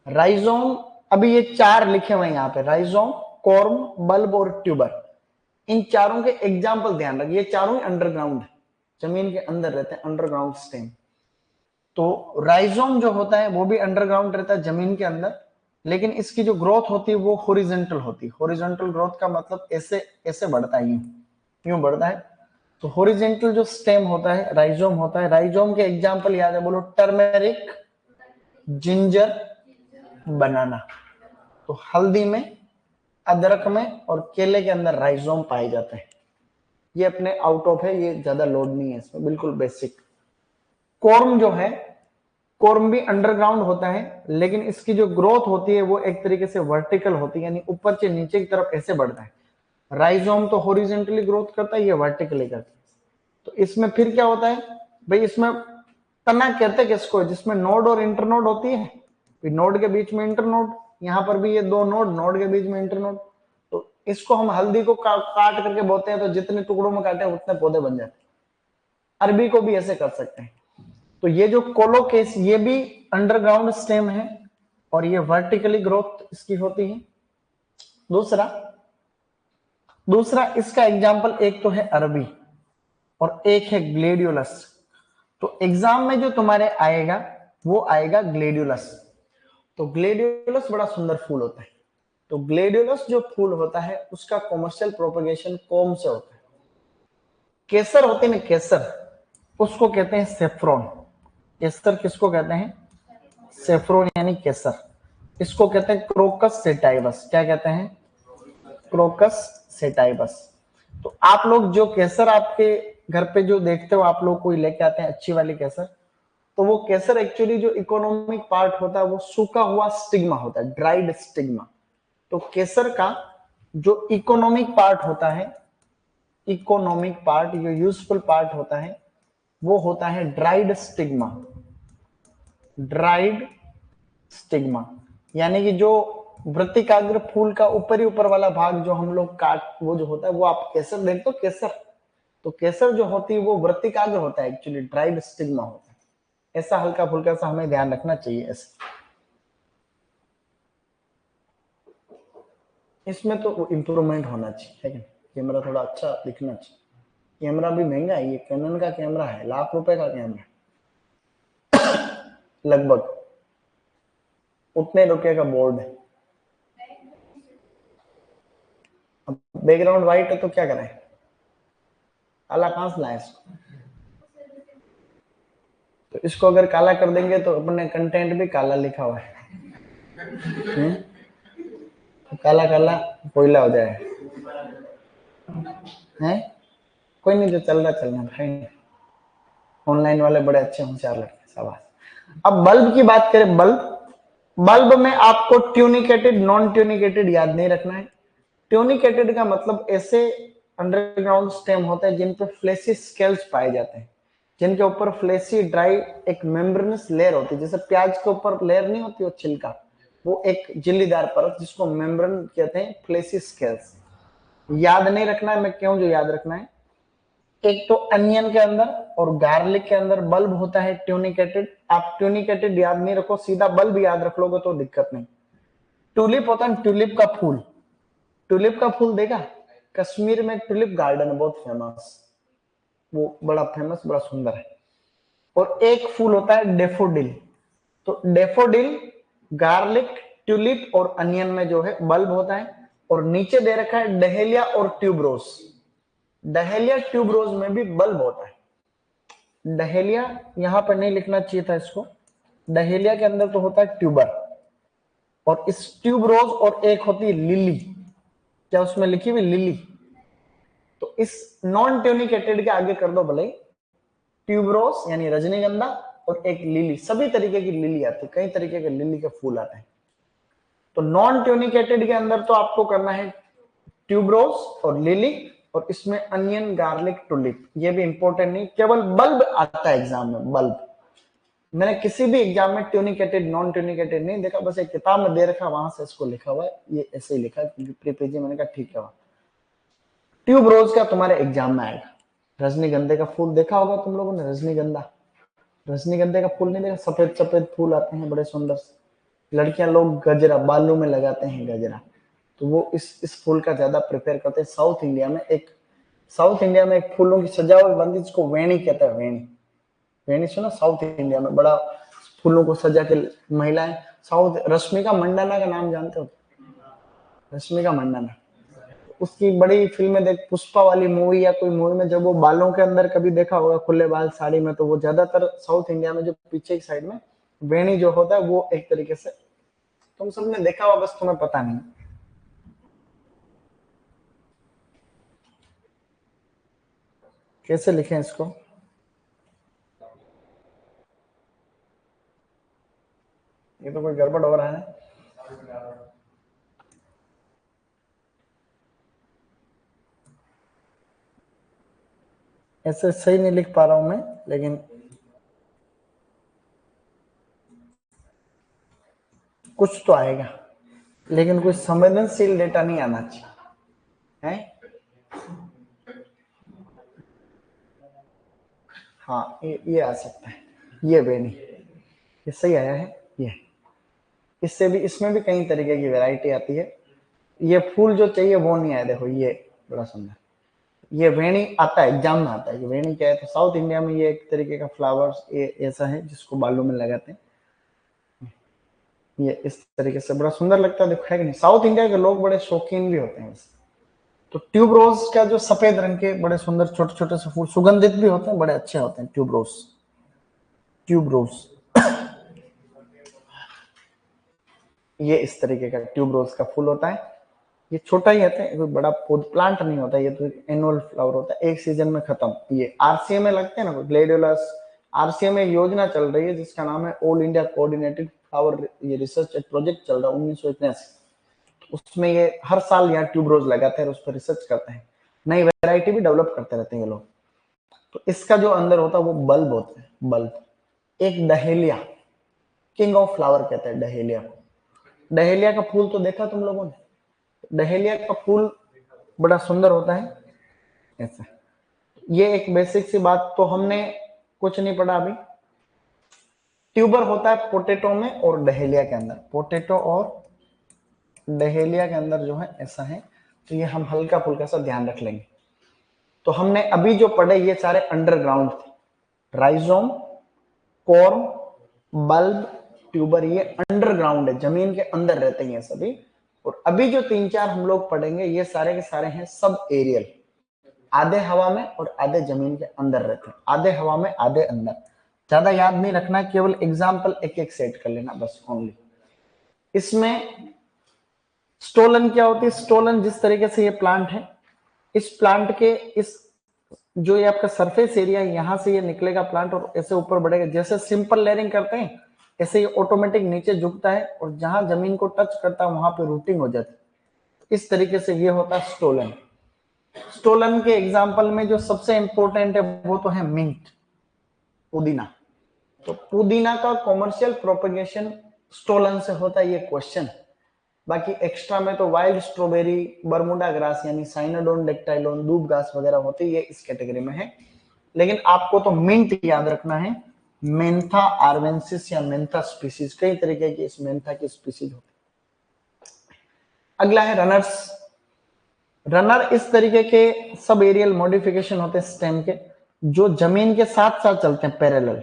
राइजोम अभी ये 4 लिखे हुए हैं यहाँ पे, राइजोम, कॉर्म, बल्ब और ट्यूबर। इन चारों के एग्जाम्पल ध्यान रखिए, चारों ही अंडरग्राउंड है, जमीन के अंदर रहते हैं, अंडरग्राउंड स्टेम। तो राइजोम जो होता है वो भी अंडरग्राउंड रहता है, जमीन के अंदर, लेकिन इसकी जो ग्रोथ होती है वो हॉरिजॉन्टल होती है। हॉरिजॉन्टल ग्रोथ का मतलब ऐसे ऐसे बढ़ता है, यूं बढ़ता है। तो हॉरिजॉन्टल जो स्टेम होता है राइजोम होता है। राइजोम के एग्जाम्पल याद है, बोलो, टर्मेरिक, जिंजर, बनाना। तो हल्दी में, अदरक में और केले के अंदर राइजोम पाए जाते हैं। ये अपने आउट ऑफ है, ये ज्यादा लोड नहीं है इसमें, बिल्कुल बेसिक। कॉर्म जो है, कॉर्म भी अंडरग्राउंड होता है, लेकिन इसकी जो ग्रोथ होती है वो एक तरीके से वर्टिकल होती है, यानी ऊपर से नीचे की तरफ ऐसे बढ़ता है। राइजोम तो हॉरिजॉन्टली ग्रोथ करता है, ये वर्टिकली करता है। तो इसमें फिर क्या होता है, भाई इसमें तना कहते किसको, जिसमें नोड और इंटरनोड होती है, नोड के बीच में इंटरनोड, यहाँ पर भी ये दो नोड, नोड के बीच में इंटरनोड। तो इसको हम हल्दी को काट करके बोते हैं, तो जितने टुकड़ों में काटे उतने पौधे बन जाते हैं। अरबी को भी ऐसे कर सकते हैं। तो ये जो कोलोकेस, ये भी अंडरग्राउंड स्टेम है और ये वर्टिकली ग्रोथ इसकी होती है। दूसरा इसका एग्जाम्पल एक तो है अरबी और एक है ग्लेडियोलस। तो एग्जाम में जो तुम्हारे आएगा वो आएगा ग्लेडियोलस। तो ग्लेडियोलस बड़ा सुंदर फूल होता है। तो ग्लेडियोलस जो फूल होता है उसका कॉमर्शियल प्रोपगेशन कॉम से होता है। केसर होते हैं, केसर, उसको कहते हैं सेफ्रॉन। केसर किसको कहते हैं? सेफ्रॉन यानी केसर। इसको कहते हैं क्रोकस सेटाइवस। क्या कहते हैं? Crocus sativus. तो आप लोग जो केसर आपके घर पे जो देखते हो, आप लोग कोई लेके आते हैं अच्छी वाली केसर, तो वो केसर एक्चुअली जो इकोनॉमिक पार्ट होता है वो सूखा हुआ स्टिग्मा होता है, ड्राइड स्टिग्मा। तो केसर का जो इकोनॉमिक पार्ट होता है, इकोनॉमिक पार्ट, जो यूजफुल पार्ट होता है, वो होता है ड्राइड स्टिग्मा। ड्राइड स्टिग्मा यानी कि जो वृत्तिकाग्र फूल का ऊपर वाला भाग जो हम लोग काट, वो जो होता है, वो आप केसर देखते हो, केसर, तो केसर जो होती है वो वृत्तिकाग्र होता है, एक्चुअली ड्राइड स्टिग्मा होता है। ऐसा हल्का फुल्का सा हमें ध्यान रखना चाहिए। ऐसे इसमें तो इम्प्रूवमेंट होना चाहिए, है कि कैमरा थोड़ा अच्छा दिखना चाहिए। कैमरा भी महंगा है, ये कैनन का कैमरा है, लाख रुपए का कैमरा, लगभग उतने रुपए का बोर्ड है। अब बैकग्राउंड व्हाइट है तो क्या करें, काला कहां से लाए इसको? तो इसको अगर काला कर देंगे तो अपने कंटेंट भी काला लिखा हुआ है, तो काला काला कोयला हो जाए, है? कोई नहीं, जो चल रहा चलना भाई। ऑनलाइन वाले बड़े अच्छे होशियार लगते हैं, शाबाश। अब बल्ब की बात करें, बल्ब, बल्ब में आपको ट्यूनिकेटेड नॉन ट्यूनिकेटेड याद नहीं रखना है। ट्यूनिकेटेड का मतलब ऐसे अंडरग्राउंड स्टेम होते हैं जिन पे फ्लेसी स्केल्स पाए जाते हैं, जिनके ऊपर फ्लेसी ड्राई एक मेम्ब्रेनस लेयर होती है। जैसे प्याज के ऊपर लेयर नहीं होती वो छिलका, वो एक झिल्लीदार परत जिसको मेम्ब्रेन कहते हैं, फ्लेसी स्केल्स। याद नहीं रखना है, मैं क्यों जो याद रखना है, एक तो अनियन के अंदर और गार्लिक के अंदर बल्ब होता है ट्यूनिकेटेड। आप ट्यूनिकेटेड याद नहीं रखो, सीधा बल्ब याद रख लोगे तो दिक्कत नहीं। ट्यूलिप होता है, ट्यूलिप का फूल, ट्यूलिप का फूल देखा? कश्मीर में ट्यूलिप गार्डन है बहुत फेमस, वो बड़ा फेमस, बड़ा सुंदर है। और एक फूल होता है डेफोडिल। तो डेफोडिल, गार्लिक, ट्यूलिप और अनियन में जो है बल्ब होता है। और नीचे दे रखा है डहेलिया और ट्यूबरोज। डहेलिया ट्यूबरोज में भी बल्ब होता है। डहेलिया यहां पर नहीं लिखना चाहिए था इसको, डहेलिया के अंदर तो होता है ट्यूबर, और इस ट्यूबरोज और एक होती है लिली। क्या उसमें लिखी हुई लिली? तो इस नॉन ट्यूनिकेटेड के आगे कर दो भले, ट्यूबरोज यानी रजनीगंधा और एक लिली। सभी तरीके की लिली आती है, कई तरीके के लिली के फूल आते हैं। तो नॉन ट्यूनिकेटेड के अंदर तो आपको करना है ट्यूबरोज और लिली, और इसमें अनियन, गार्लिक, टुलिप। ये भी इंपॉर्टेंट नहीं, केवल बल्ब आता है एग्जाम में, बल्ब। मैंने किसी भी एग्जाम में ट्यूनिकेटेड नॉन ट्यूनिकेटेड नहीं देखा, बस एक किताब में दे रखा, वहां से इसको लिखा हुआ है, ये ऐसे ही लिखा है प्री पेजी। मैंने कहा ठीक है। ट्यूब रोज का तुम्हारे एग्जाम में आएगा। रजनीगंधे का फूल देखा होगा तुम लोगों ने, रजनीगंधा, रजनीगंधे का फूल नहीं देखा? सफेद सफेद फूल आते हैं बड़े सुंदर से। लड़कियां लोग गजरा बालों में लगाते हैं, गजरा, तो वो इस फूल का ज्यादा प्रिपेयर करते हैं। साउथ इंडिया में एक फूलों की सजावट बनती है जिसको वेणी कहते हैं, वेणी। वेणी सुना? साउथ इंडिया में बड़ा फूलों को सजा के महिलाएं, साउथ, रश्मिका मंडाना का नाम जानते हो? रश्मिका मंडाना, उसकी बड़ी फिल्में देख, पुष्पा वाली मूवी या कोई मूवी में जब वो बालों के अंदर कभी देखा होगा खुले बाल साड़ी में, तो वो ज्यादातर साउथ इंडिया में जो पीछे की साइड में वेणी जो होता है वो एक तरीके से तुम सबने देखा होगा, बस तुम्हें पता नहीं। कैसे लिखें इसको? ये तो कोई गड़बड़ हो रहा है। ऐसे सही नहीं लिख पा रहा हूं मैं, लेकिन कुछ तो आएगा, लेकिन कोई संवेदनशील डेटा नहीं आना चाहिए है। हाँ ये आ सकता है, ये बेनी, ये सही आया है। ये इससे भी, इसमें भी कई तरीके की वैरायटी आती है। ये फूल जो चाहिए वो नहीं आया, देखो ये बड़ा सुंदर, ये वेणी आता है, एग्जाम में आता है। ये वेणी क्या है, तो साउथ इंडिया में ये एक तरीके का फ्लावर्स ये ऐसा है जिसको बालों में लगाते हैं। ये इस तरीके से बड़ा सुंदर लगता है, देखो है कि नहीं। साउथ इंडिया के लोग बड़े शौकीन भी होते हैं वैसे। तो ट्यूबरोज का जो सफेद रंग के बड़े सुंदर छोटे छोटे से फूल, सुगंधित भी होते हैं, बड़े अच्छे होते हैं ट्यूबरोज। ट्यूबरोज ये इस तरीके का ट्यूबरोज का फूल होता है। ये छोटा ही होता है, कोई बड़ा प्लांट नहीं होता, ये तो एनुअल फ्लावर होता है, एक सीजन में खत्म। ये आरसीए में लगते हैं ना ग्लेडियोलस। आरसीए में योजना चल रही है जिसका नाम है ऑल इंडिया कोऑर्डिनेटेड फ्लावर ये रिसर्च प्रोजेक्ट चल रहा है 1981। उसमें ये हर साल यहाँ ट्यूबरोज लगाते हैं और उस पर रिसर्च करते हैं, नई वैरायटी भी डेवलप करते रहते हैं ये लोग। तो इसका जो अंदर होता है वो बल्ब होता है, बल्ब। एक डहेलिया, किंग ऑफ फ्लावर कहते हैं डहेलिया को। डहेलिया का फूल तो देखा तुम लोगों ने, डहेलिया का फूल बड़ा सुंदर होता है ऐसा। ये एक बेसिक सी बात तो हमने कुछ नहीं पढ़ा अभी। ट्यूबर होता है पोटैटो में और डहेलिया के अंदर, पोटैटो और डहेलिया के अंदर जो है ऐसा है। तो ये हम हल्का फुल्का सा ध्यान रख लेंगे। तो हमने अभी जो पढ़े ये सारे अंडरग्राउंड थे, राइजोम, कॉर्म, बल्ब, ट्यूबर, ये अंडरग्राउंड है, जमीन के अंदर रहते हैं सभी। और अभी जो 3-4 हम लोग पढ़ेंगे ये सारे के सारे हैं सब एरियल, आधे हवा में और आधे जमीन के अंदर रहते हैं, आधे हवा में आधे अंदर। ज्यादा याद नहीं रखना, केवल एग्जाम्पल एक एक सेट कर लेना बस ओनली। इसमें स्टोलन क्या होती है, स्टोलन जिस तरीके से ये प्लांट है, इस प्लांट के इस जो ये आपका सरफेस एरिया है यहां से ये निकलेगा प्लांट और ऐसे ऊपर बढ़ेगा। जैसे सिंपल लेयरिंग करते हैं ऐसे ये ऑटोमेटिक नीचे झुकता है और जहां जमीन को टच करता है वहां पे रूटिंग हो जाती है। इस तरीके से ये होता है स्टोलन। स्टोलन के एग्जाम्पल में जो सबसे इंपॉर्टेंट है वो तो है मिंट, पुदीना। तो पुदीना का कॉमर्शियल प्रोपेगेशन स्टोलन से होता है, ये क्वेश्चन। बाकी एक्स्ट्रा में तो वाइल्ड स्ट्रॉबेरी, बरमुडा ग्रास यानी साइनोडोन डेक्टाइलोन, दूब घास वगैरह होते हैं, ये इस कैटेगरी में है। लेकिन आपको तो मिंट याद रखना है, मेंथा आर्वेंसिस या मेंथा स्पीसीज, कई तरीके की इस मेंथा की स्पीसीज होती है। अगला है रनर्स। रनर इस तरीके के सब एरियल मॉडिफिकेशन होते हैं स्टेम के, जो जमीन के साथ साथ चलते हैं पैरेलल।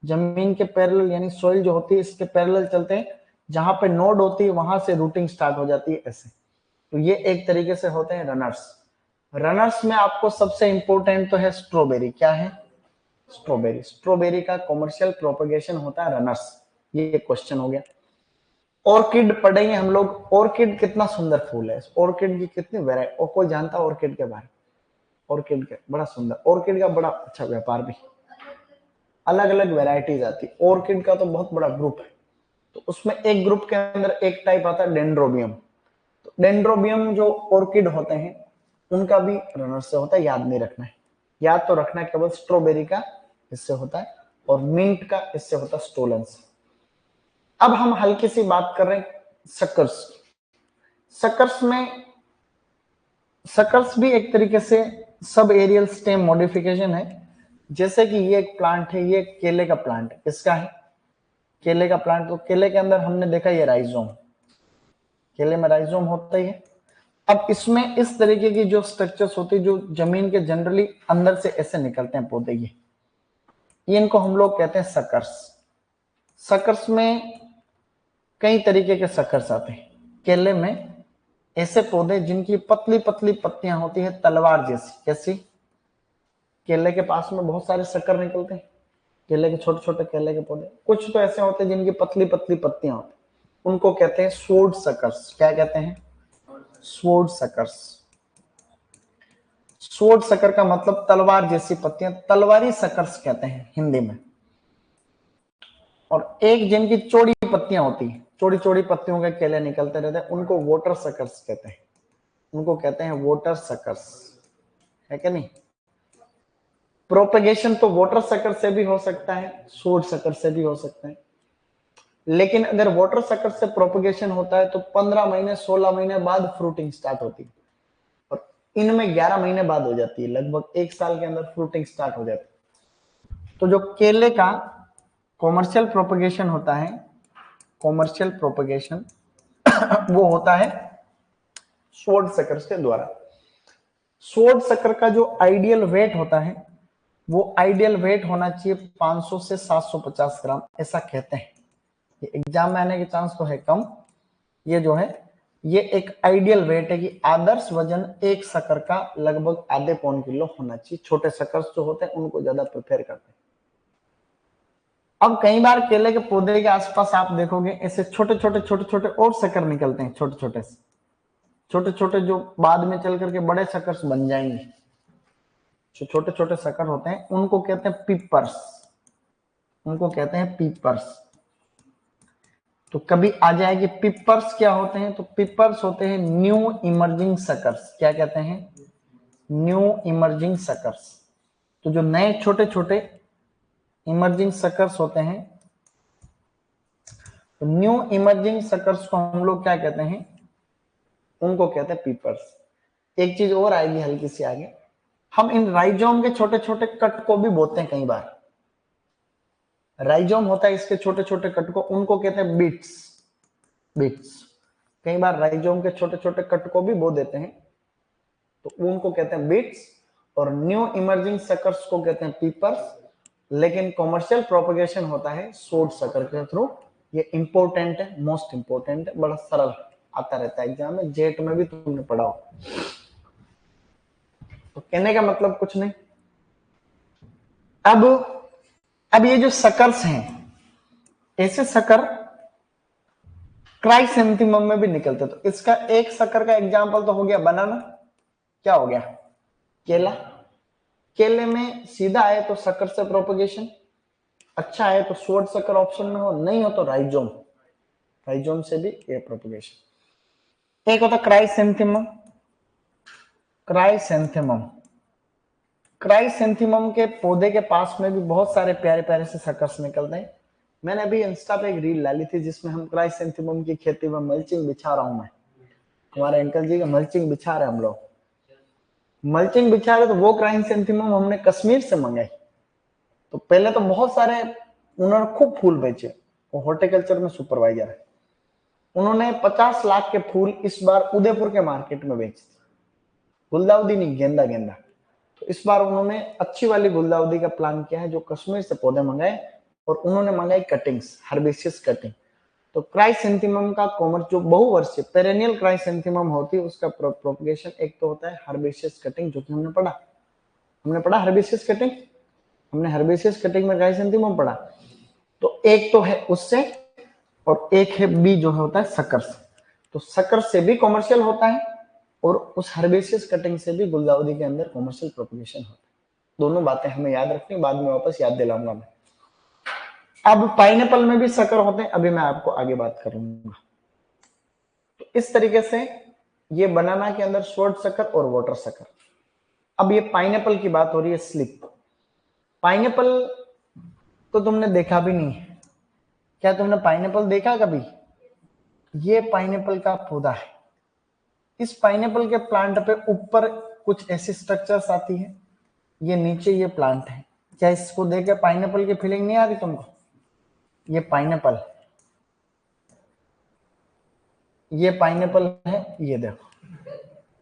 जमीन के पैरेलल यानी सॉइल जो होती है इसके पैरेलल चलते हैं, जहां पे नोड होती है वहां से रूटिंग स्टार्ट हो जाती है ऐसे। तो ये एक तरीके से होते हैं रनर्स। रनर्स में आपको सबसे इंपॉर्टेंट तो है स्ट्रॉबेरी। क्या है, स्ट्रॉबेरी। स्ट्रॉबेरी का कॉमर्शियल प्रोपगेशन होता है रनर्स, ये क्वेश्चन हो गया। ऑर्किड पढ़ेंगे हम लोग। ऑर्किड कितना सुंदर फूल है, ऑर्किड की कितनी वैरायटी, और कोई जानता ऑर्किड के बारे में? ऑर्किड के बड़ा सुंदर, ऑर्किड का बड़ा अच्छा व्यापार भी, अलग अलग वैरायटीज आती है। ऑर्किड का तो बहुत बड़ा ग्रुप है। तो उसमें एक ग्रुप के अंदर एक टाइप आता है डेंड्रोबियम। तो डेंड्रोबियम जो ऑर्किड होते हैं उनका भी रनर से होता है, याद नहीं रखना है। याद तो रखना है केवल स्ट्रॉबेरी का इससे होता है और मिंट का इससे होता है स्टोलन से। अब हम हल्की सी बात कर रहे हैं सकर्स। सकर्स में, सकर्स भी एक तरीके से सब एरियल स्टेम मॉडिफिकेशन है। जैसे कि ये एक प्लांट है, ये केले का प्लांट है। किसका है, केले का प्लांट। तो केले के अंदर हमने देखा ये राइजोम, केले में राइजोम होता ही है। अब इसमें इस तरीके की जो स्ट्रक्चर्स होती है जो जमीन के जनरली अंदर से ऐसे निकलते हैं पौधे, ये इनको हम लोग कहते हैं सकर्स। सकर्स में कई तरीके के सकर्स आते हैं। केले में ऐसे पौधे जिनकी पतली पतली पत्तियां होती है तलवार जैसी। कैसी, केले के पास में बहुत सारे शक्कर निकलते हैं, केले के छोटे छोटे केले के पौधे। कुछ तो ऐसे होते हैं जिनकी पतली पतली पत्तियां होती हैं, उनको कहते हैं स्वॉर्ड सकर्स। क्या कहते हैं, स्वॉर्ड सकर्स। स्वॉर्ड सकर का मतलब तलवार जैसी पत्तियां, तलवारी सकर्स कहते हैं हिंदी में। और एक जिनकी चौड़ी पत्तियां होती है, चौड़ी चौड़ी पत्तियों के केले निकलते रहते हैं, उनको वाटर सकर्स कहते हैं। उनको कहते हैं वाटर सकर्स, है क्या नहीं। प्रोपेगेशन तो वाटर सकर से भी हो सकता है, सूट सकर से भी हो सकता है। लेकिन अगर वाटर सकर से प्रोपगेशन होता है तो 15 महीने 16 महीने बाद फ्रूटिंग स्टार्ट होती है, और इनमें 11 महीने बाद हो जाती है, लगभग 1 साल के अंदर फ्रूटिंग स्टार्ट हो जाती है। तो जो केले का कॉमर्शियल प्रोपगेशन होता है, कॉमर्शियल प्रोपगेशन वो होता है स्वॉर्ड सकर के द्वारा। स्वॉर्ड सकर का जो आइडियल वेट होता है वो आइडियल वेट होना चाहिए 500 से 750 ग्राम, ऐसा कहते हैं। ये एग्जाम में आने के चांस तो है कम, ये जो है ये एक आइडियल वेट है कि आदर्श वजन एक शक्कर का लगभग आधे पौन किलो होना चाहिए। छोटे शक्कर जो होते हैं उनको ज्यादा प्रिफेयर करते हैं। अब कई बार केले के पौधे के आसपास आप देखोगे ऐसे छोटे छोटे और शक्कर निकलते हैं, छोटे छोटे जो बाद में चल करके बड़े शक्कर बन जाएंगे। जो छोटे छोटे शक्कर होते हैं उनको कहते हैं पीपर्स, उनको कहते हैं पीपर्स। तो कभी आ जाएगी पिपर्स क्या होते हैं, तो पिपर्स होते हैं न्यू इमर्जिंग सकर्स। क्या कहते हैं? New emerging suckers. तो जो नए छोटे छोटे इमर्जिंग सकर्स होते हैं, तो न्यू इमर्जिंग सकर्स को हम लोग क्या कहते हैं? उनको कहते हैं पिपर्स। एक चीज और आएगी हल्की सी आगे, हम इन राइजोम के छोटे छोटे कट को भी बोते हैं। कई बार राइजोम होता है इसके छोटे छोटे कट को, उनको कहते हैं बीट्स। बीट्स कई बार राइजोम के छोटे छोटे कट को भी बो देते हैं, तो उनको कहते हैं बीट्स। और न्यू इमर्जिंग सकर्स को कहते हैं पीपर्स। लेकिन कॉमर्शियल प्रोपगेशन होता है स्वॉर्ड सकर के थ्रू। ये इंपॉर्टेंट है, मोस्ट इंपॉर्टेंट है, बड़ा सरल आता रहता है एग्जाम में, जेट में भी तुमने पढ़ा हो। तो कहने का मतलब कुछ नहीं। अब ये जो सकर्स हैं, ऐसे सकर क्राइसेंथेमम में भी निकलते। तो इसका एक शक्कर का एग्जाम्पल तो हो गया बनाना, क्या हो गया? केला। केले में सीधा आए तो शक्कर से प्रोपगेशन, अच्छा है तो स्वॉर्ड शक्कर ऑप्शन में हो, नहीं हो तो राइजोम, राइजोम से भी ये प्रोपगेशन। एक होता क्राइसेंथेमम। क्राइसेंथेमम, क्राइसेंथेमम के पौधे के पास में भी बहुत सारे प्यारे प्यारे से शकर्स निकलते हैं। मैंने अभी इंस्टा पे एक रील डाली थी जिसमें हम क्राइसेंथेमम की खेती में मल्चिंग बिछा रहा हूं मैं, हमारे अंकल जी का मल्चिंग बिछा रहे हम लोग, मल्चिंग बिछा रहे। तो वो क्राइसेंथेमम हमने कश्मीर से मंगाई। तो पहले तो बहुत सारे उन्होंने खूब फूल बेचे, वो हॉर्टिकल्चर में सुपरवाइजर है। उन्होंने 50 लाख के फूल इस बार उदयपुर के मार्केट में बेचे थे। गुलदाउदी नहीं, गेंदा गेंदा। तो इस बार उन्होंने अच्छी वाली गुलदाउदी का प्लान किया है, जो कश्मीर से पौधे मंगाए, और उन्होंने मंगाई कटिंग्स, हर्बेसियस कटिंग। तो क्राइसेंथेमम का कॉमर्स जो बहुवर्षीय पेरेनियल क्राइसेंथेमम होती है उसका प्रोपगेशन एक तो होता है हर्बेसियस कटिंग, जो कि हमने पढ़ा हर्बेसियस कटिंग, हमने हर्बेसियस कटिंग में क्राइसेंथेमम पढ़ा। तो एक तो है उससे, और एक है बी जो होता है शक्कर से। तो शक्कर से भी कॉमर्शियल होता है, और उस हर्बेसियस कटिंग से भी गुलदाउदी के अंदर कॉमर्शियल प्रोपगेशन होता है। दोनों बातें हमें याद रखनी, बाद में वापस याद दिलाऊंगा मैं। अब पाइनएप्पल में भी शक्कर होते हैं, अभी मैं आपको आगे बात करूंगा। तो इस तरीके से ये बनाना के अंदर स्वॉर्ड शक्कर और वाटर शक्कर। अब ये पाइनएप्पल की बात हो रही है, स्लिप। पाइनएप्पल तो तुमने देखा भी नहीं है, क्या तुमने पाइनएप्पल देखा कभी? ये पाइनएप्पल का पौधा है। इस पाइनएप्पल के प्लांट पे ऊपर कुछ ऐसी स्ट्रक्चर्स आती है, ये नीचे ये प्लांट है। क्या इसको देख के पाइनएप्पल की फीलिंग नहीं आ रही तुमको? ये पाइनएप्पल, ये पाइनएप्पल है, ये देखो।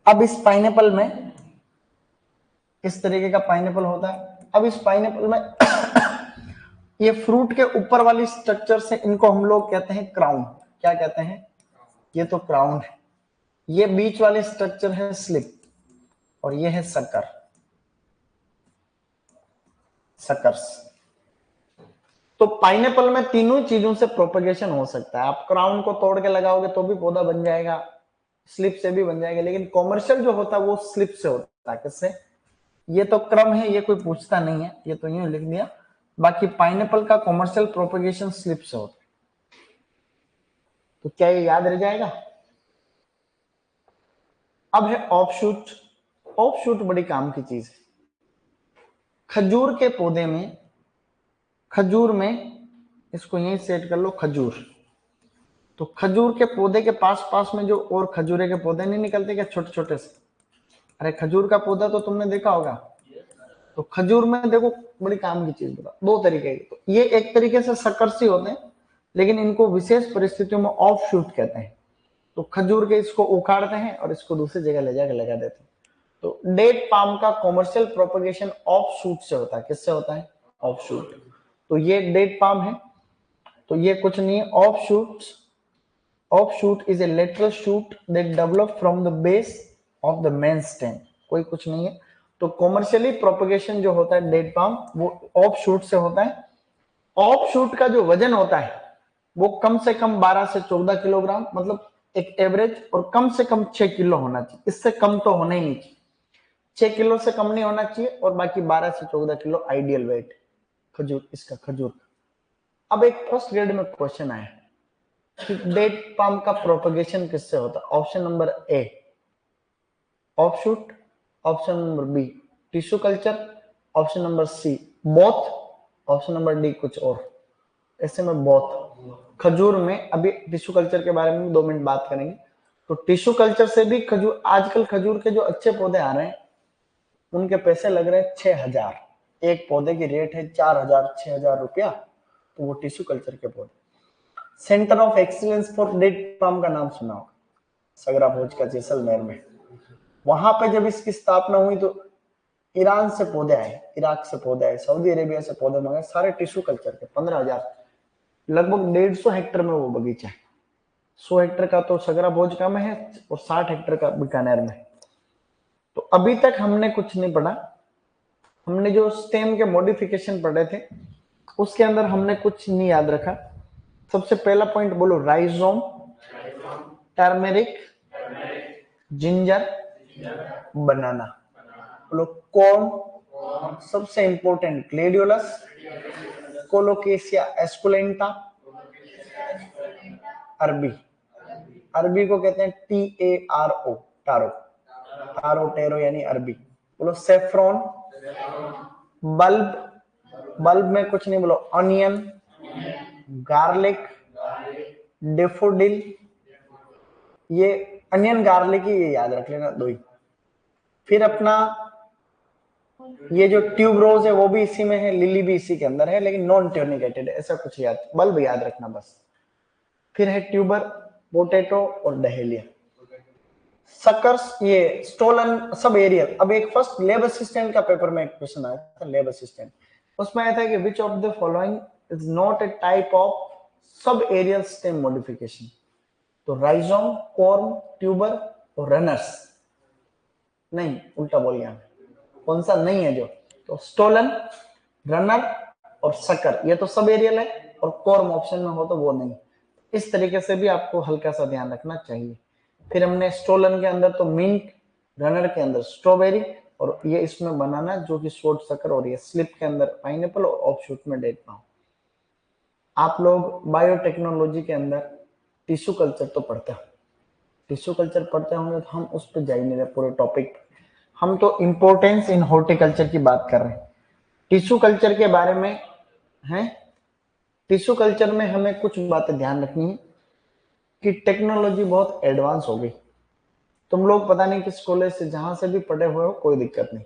अब इस पाइनएप्पल में इस तरीके का पाइनएप्पल होता है। अब इस पाइनएप्पल में ये फ्रूट के ऊपर वाली स्ट्रक्चर से, इनको हम लोग कहते हैं क्राउन। क्या कहते हैं? ये तो क्राउन है। ये बीच वाली स्ट्रक्चर है स्लिप, और ये है शक्कर, शकर्स। तो पाइनएप्पल में तीनों चीजों से प्रोपगेशन हो सकता है। आप क्राउन को तोड़ के लगाओगे तो भी पौधा बन जाएगा, स्लिप से भी बन जाएगा। लेकिन कॉमर्शियल जो होता है वो स्लिप से होता है। किससे? ये तो क्रम है, ये कोई पूछता नहीं है, ये तो यूं लिख दिया। बाकी पाइनएप्पल का कॉमर्शियल प्रोपगेशन स्लिप से होता है। तो क्या ये याद रह जाएगा? अब है ऑफशूट। ऑफशूट बड़ी काम की चीज है। खजूर के पौधे में, खजूर में इसको यहीं सेट कर लो, खजूर। तो खजूर के पौधे के पास पास में जो और खजूरे के पौधे नहीं निकलते क्या, छोटे छोटे से? अरे खजूर का पौधा तो तुमने देखा होगा। तो खजूर में देखो बड़ी काम की चीज बता, दो तरीके की। तो ये एक तरीके से सकर्सी होते हैं, लेकिन इनको विशेष परिस्थितियों में ऑफ शूट कहते हैं। तो खजूर के इसको उखाड़ते हैं और इसको दूसरी जगह ले जाकर लगा देते हैं। तो डेट पाम का कॉमर्शियल प्रोपगेशन ऑफ शूट से होता है। किससे होता है? Of shoot. तो ये डेट पाम है, तो ये कुछ नहीं है। Of shoot, of shoot is a lateral shoot that develop from the base of the main stem. कोई कुछ नहीं है। तो कॉमर्शियली प्रोपगेशन जो होता है डेट पाम, वो ऑफ शूट से होता है। ऑफ शूट का जो वजन होता है वो कम से कम 12 से 14 किलोग्राम, मतलब एक एवरेज, और कम से कम 6 किलो होना चाहिए। इससे कम तो होना ही नहीं चाहिए। 6 किलो से कम नहीं होना चाहिए, और बाकी 12 से 14 किलो आइडियल वेट खजूर, इसका खजूर का। अब एक फर्स्ट ग्रेड में क्वेश्चन आया कि डेट पाम का प्रोपगेशन किससे होता है? Option number A offshoot, option number B tissue culture, option number C both, option number D कुछ और। ऐसे में बोथ। खजूर में अभी टिश्यू कल्चर के बारे में 2 मिनट बात करेंगे। तो टिश्यू कल्चर से भी खजूर, आजकल खजूर के जो अच्छे पौधे आ रहे हैं उनके पैसे लग रहे हैं 6,000। एक पौधे की रेट है 4,000 6,000 रुपया। तो वो टिश्यू कल्चर के पौधे। Centre of excellence for date palm का नाम सुना होगा, सगरा भोज का जैसलमेर में। वहां पे जब इसकी स्थापना हुई तो ईरान से पौधे आए, इराक से पौधे आए, सऊदी अरेबिया से पौधे मंगाए, सारे टिश्यू कल्चर के 15,000। लगभग 150 हेक्टर में वो बगीचा है। 100 हेक्टर का तो सगरा भोज का में है और 60 हेक्टर का बीकानेर में। तो अभी तक हमने कुछ नहीं पढ़ा। हमने जो स्टेम के मॉडिफिकेशन पढ़े थे उसके अंदर हमने कुछ नहीं याद रखा। सबसे पहला पॉइंट बोलो, राइजोम, टर्मेरिक, जिंजर, बनाना। बोलो कॉर्न, सबसे इंपॉर्टेंट ग्लेडियोलस, कोलोकेशिया एस्कुलेंटा, अरबी। अरबी को कहते हैं TARO, टारो, टारो टेरो यानी अरबी। बोलो सेफ्रॉन, बल्ब, बल्ब में कुछ नहीं, बोलो ऑनियन, गार्लिक, डेफोडिल। ये अनियन गार्लिक ही ये याद रख लेना, दो ही। फिर अपना ये जो ट्यूब रोज है वो भी इसी में है, लिली भी इसी के अंदर है, लेकिन नॉन ट्यूनिकेटेड है, ऐसा कुछ याद, बल्ब याद रखना बस। फिर है ट्यूबर, पोटैटो और डहेलिया। सकर्स, ये स्टोलन, सब एरियल। अब एक फर्स्ट लैब असिस्टेंट का पेपर में एक क्वेश्चन आया था, लैब असिस्टेंट। उसमें आया था कि which of the following is not a type of sub aerial stem modification? तो राइजोम, कॉर्म, ट्यूबर और रनर्स। नहीं, उल्टा बोल गया, कौन सा नहीं है जो? तो स्टोलन, रनर और सकर, ये तो सब एरियल है, और कॉर्म ऑप्शन में हो तो वो नहीं। इस तरीके से भी आपको हल्का सा ध्यान रखना चाहिए। फिर हमने स्टोलन के अंदर तो मिंट, रनर के अंदर स्ट्रॉबेरी, और ये इसमें बनाना जो कि शॉर्ट सकर, और ये स्लिप के अंदर पाइनएप्पल, और ऑफशूट में डेट पाम। आप लोग बायोटेक्नोलॉजी के अंदर टिश्यू कल्चर तो पढ़ते हो, टिश्यू कल्चर पढ़ते होंगे, तो हम उस पर जा ही नहीं रहे पूरे टॉपिक। हम तो इंपोर्टेंस इन हॉर्टिकल्चर की बात कर रहे हैं। टिश्यू कल्चर के बारे में है, टिश्यू कल्चर में हमें कुछ बातें ध्यान रखनी है कि टेक्नोलॉजी बहुत एडवांस हो गई। तुम लोग पता नहीं किस कॉलेज से, जहां से भी पढ़े हुए हो, कोई दिक्कत नहीं।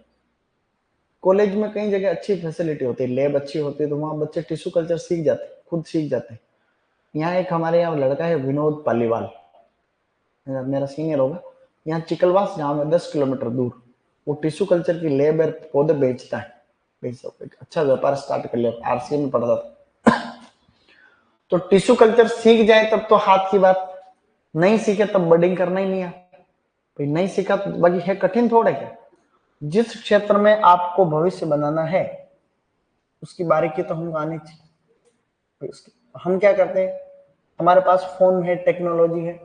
कॉलेज में कई जगह अच्छी फैसिलिटी होती है, लैब अच्छी होती है, तो वहां बच्चे टिश्यू कल्चर सीख जाते हैं, खुद सीख जाते हैं। यहाँ एक हमारे यहाँ लड़का है विनोद पालीवाल, मेरा सीनियर होगा, यहाँ चिकलवास गांव में 10 किलोमीटर दूर, वो टिश्यू कल्चर की लैब है, पौधे बेचता है। अच्छा व्यापार स्टार्ट कर लिया, RCA में पढ़ता था। तो टिश्यू कल्चर सीख जाए तब तो हाथ की बात, नहीं सीखे तब बडिंग करना ही नहीं है भाई। नहीं सीखा तो बाकी है, कठिन थोड़ा क्या। जिस क्षेत्र में आपको भविष्य बनाना है उसकी बारीकी तो हमको आनी चाहिए। हम क्या करते हैं, हमारे पास फोन है, टेक्नोलॉजी है,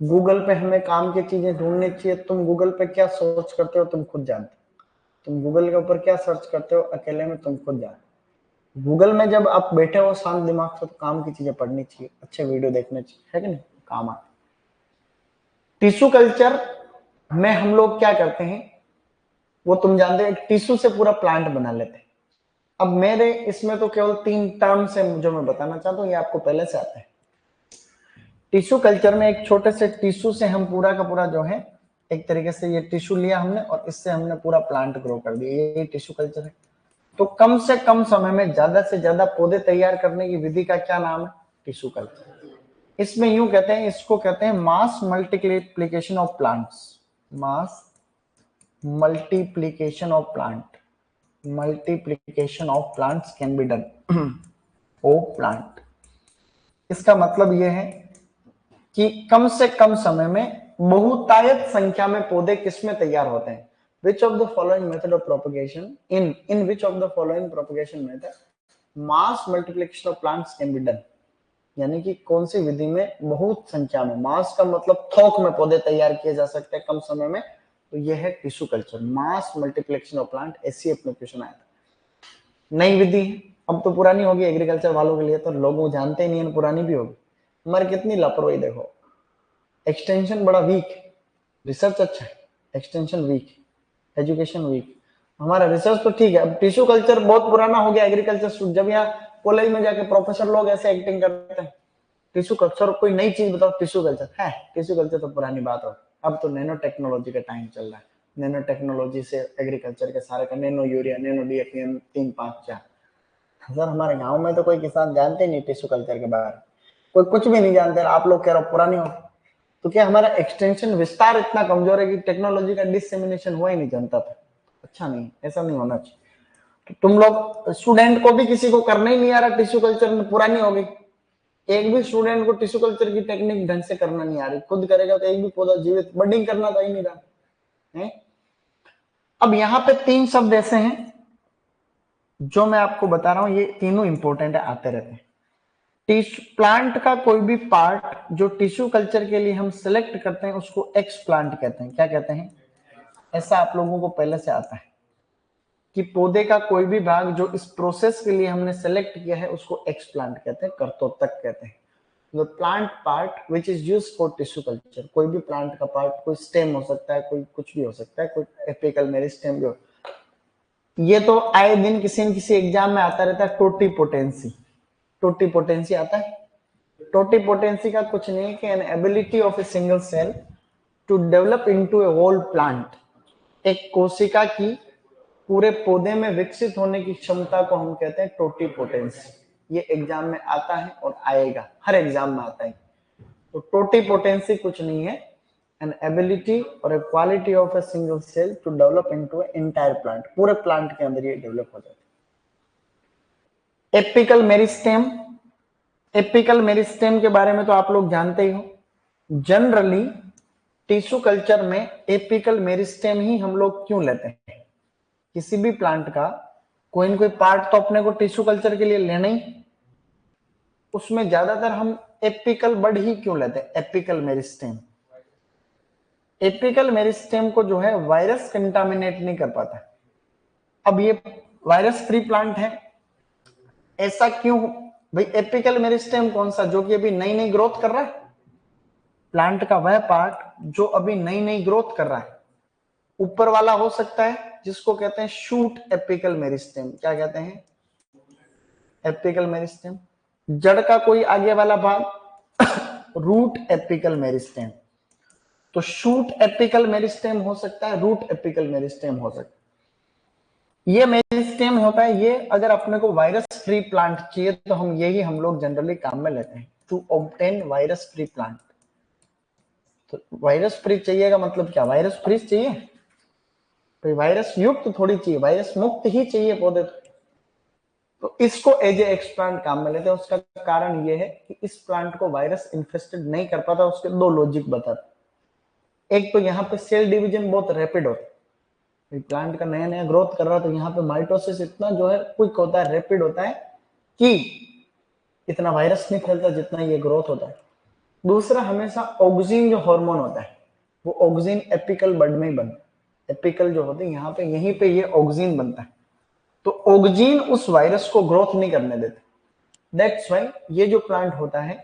गूगल पे हमें काम की चीजें ढूंढनी चाहिए। तुम गूगल पे क्या सर्च करते हो तुम खुद जानते हो, तुम गूगल के ऊपर क्या सर्च करते हो अकेले में तुम खुद जानते हो। गूगल में जब आप बैठे हो शांत दिमाग से, तो काम की चीजें पढ़नी चाहिए, अच्छे वीडियो देखने चाहिए, है कि नहीं, काम आते। टिश्यू कल्चर में हम लोग क्या करते हैं वो तुम जानते हो, एक टिश्यू से पूरा प्लांट बना लेते हैं। अब मेरे इसमें तो केवल 3 टर्म्स है जो मैं बताना चाहता हूँ, ये आपको पहले से आता है। टिश्यू कल्चर में एक छोटे से टिश्यू से हम पूरा का पूरा जो है एक तरीके से ये टिश्यू लिया हमने और इससे हमने पूरा प्लांट ग्रो कर दिया, ये टिश्यू कल्चर है। तो कम से कम समय में ज्यादा से ज्यादा पौधे तैयार करने की विधि का क्या नाम है? Tissue culture. इसमें यूं कहते हैं, इसको कहते हैं mass multiplication of plants. Mass multiplication of plant, multiplication of plants can be done o plant. इसका मतलब यह है कि कम से कम समय में बहुतायत संख्या में पौधे किसमें तैयार होते हैं? विच of the following method of propagation in which of the following propagation method mass multiplication of plants can be done. यानी कि कौन सी विधि में बहुत संख्या में, मास का मतलब थोक में पौधे तैयार किए जा सकते हैं कम समय में, तो यह है tissue culture, mass multiplication of plant. ऐसी एप्लीकेशन आया था, नई विधि है, अब तो पुरानी होगी एग्रीकल्चर वालों के लिए, तो लोग जानते ही नहीं है, पुरानी भी होगी। हमारी कितनी लापरवाही देखो, एक्सटेंशन बड़ा वीक, रिसर्च अच्छा है, एक्सटेंशन वीक, एजुकेशन वीक। हमारा रिसर्च तो ठीक है, अब टिश्यू कल्चर बहुत पुराना हो गया एग्रीकल्चर। जब यहाँ कॉलेज में जाके प्रोफेसर लोग ऐसे एक्टिंग करते हैं, टिश्यू कल्चर कोई नई चीज बताओ, टिश्यू कल्चर है, टिश्यू कल्चर तो पुरानी बात हो। अब तो नैनो टेक्नोलॉजी का टाइम चल रहा है, नैनो टेक्नोलॉजी से एग्रीकल्चर के सारे का, nano urea, nano DAP, 3 5 4। Sir हमारे गांव में तो कोई किसान जानते नहीं टिश्यू कल्चर के बारे में, कोई कुछ भी नहीं जानते। आप लोग कह रहे हो पुरानी हो, तो क्या हमारा एक्सटेंशन विस्तार इतना कमजोर है कि टेक्नोलॉजी का डिससेमिनेशन हुआ ही नहीं जनता तक? अच्छा नहीं, ऐसा नहीं होना चाहिए। तो तुम लोग स्टूडेंट को भी किसी को करना ही नहीं आ रहा टिश्यू कल्चर में, पुरानी हो गई। एक भी स्टूडेंट को टिश्यू कल्चर की टेक्निक ढंग से करना नहीं आ रही, खुद करेगा तो एक भी पौधा जीवित बडिंग करना तो ही नहीं रहा है। अब यहाँ पे 3 शब्द ऐसे हैं जो मैं आपको बता रहा हूं, ये तीनों इंपॉर्टेंट है, आते रहते हैं। प्लांट का कोई भी पार्ट जो टिश्यू कल्चर के लिए हम सिलेक्ट करते हैं उसको एक्स प्लांट कहते हैं। क्या कहते हैं? ऐसा आप लोगों को पहले से आता है कि पौधे का कोई भी भाग जो इस प्रोसेस के लिए हमने सेलेक्ट किया है उसको एक्स प्लांट कहते हैं, कर्तोत्तक कहते हैं। The plant part which is used for tissue culture, कोई भी प्लांट का पार्ट, कोई स्टेम हो सकता है, कोई कुछ भी हो सकता है, कोई एपिकल मेरिस्टेम भी हो। ये तो आए दिन किसी न किसी एग्जाम में आता रहता है, टोटी पोटेंसी। टोटी पोटेंसी आता है। टोटी पोटेंसी का कुछ नहीं कि an ability of a single cell to develop into a whole plant, एक कोशिका की पूरे पौधे में विकसित होने की क्षमता को हम कहते हैं टोटी पोटेंसी। ये एग्जाम में आता है और आएगा, हर एग्जाम में आता है। तो टोटी पोटेंसी कुछ नहीं है, an ability or a quality of a single cell to develop into an entire plant, पूरे प्लांट के अंदर ये डेवलप हो जाता है। एपिकल मेरिस्टेम, एपिकल मेरिस्टेम के बारे में तो आप लोग जानते ही हो। जनरली टिश्यू कल्चर में एपिकल मेरिस्टेम ही हम लोग क्यों लेते हैं? किसी भी प्लांट का कोई न कोई पार्ट तो अपने को टिश्यू कल्चर के लिए लेना ही, उसमें ज्यादातर हम एपिकल बड ही क्यों लेते हैं? एपिकल मेरिस्टेम, एपिकल मेरिस्टेम को जो है वायरस कंटामिनेट नहीं कर पाता। अब ये वायरस फ्री प्लांट है, ऐसा क्यों भाई? एपिकल मेरिस्टेम कौन सा? जो कि अभी नई नई ग्रोथ कर रहा है, प्लांट का वह पार्ट जो अभी नई नई ग्रोथ कर रहा है। ऊपर वाला हो सकता है जिसको कहते हैं शूट एपिकल मेरिस्टेम। क्या कहते हैं? Apical meristem. जड़ का कोई आगे वाला भाग रूट एपिकल मेरिस्टेम। तो शूट एपिकल मेरिस्टेम हो सकता है, रूट एपिकल मेरिस्टेम हो सकता है। ये मेरिस्टेम होता है, ये अगर अपने को वायरस फ्री प्लांट चाहिए तो हम यही हम लोग जनरली काम में लेते हैं, to obtain virus free plant. तो वायरस फ्री चाहिए का मतलब क्या? वायरस फ्री चाहिए तो वायरस युक्त थोड़ी चाहिए, वायरस मुक्त ही चाहिए पौधे। तो इसको एज ए एक्सप्लांट काम में लेते हैं। उसका कारण ये है कि इस प्लांट को वायरस इन्फेस्टेड नहीं कर पाता। उसके 2 लॉजिक बताते। एक तो यहाँ पे सेल डिवीजन बहुत रैपिड होता है, प्लांट का नया नया ग्रोथ कर रहा है तो यहाँ पे माइटोसिस इतना जो है क्विक होता है, रैपिड होता है कि इतना वायरस नहीं फैलता जितना ये ग्रोथ होता है। दूसरा, हमेशा ऑक्सिन जो हार्मोन होता है वो ऑक्सिन एपिकल बड में ही बनता है। एपिकल जो होते हैं यहाँ पे, यहीं पे ये ऑक्सिन बनता है, तो ऑक्सिन उस वायरस को ग्रोथ नहीं करने देते। दैट्स व्हाई ये जो प्लांट होता है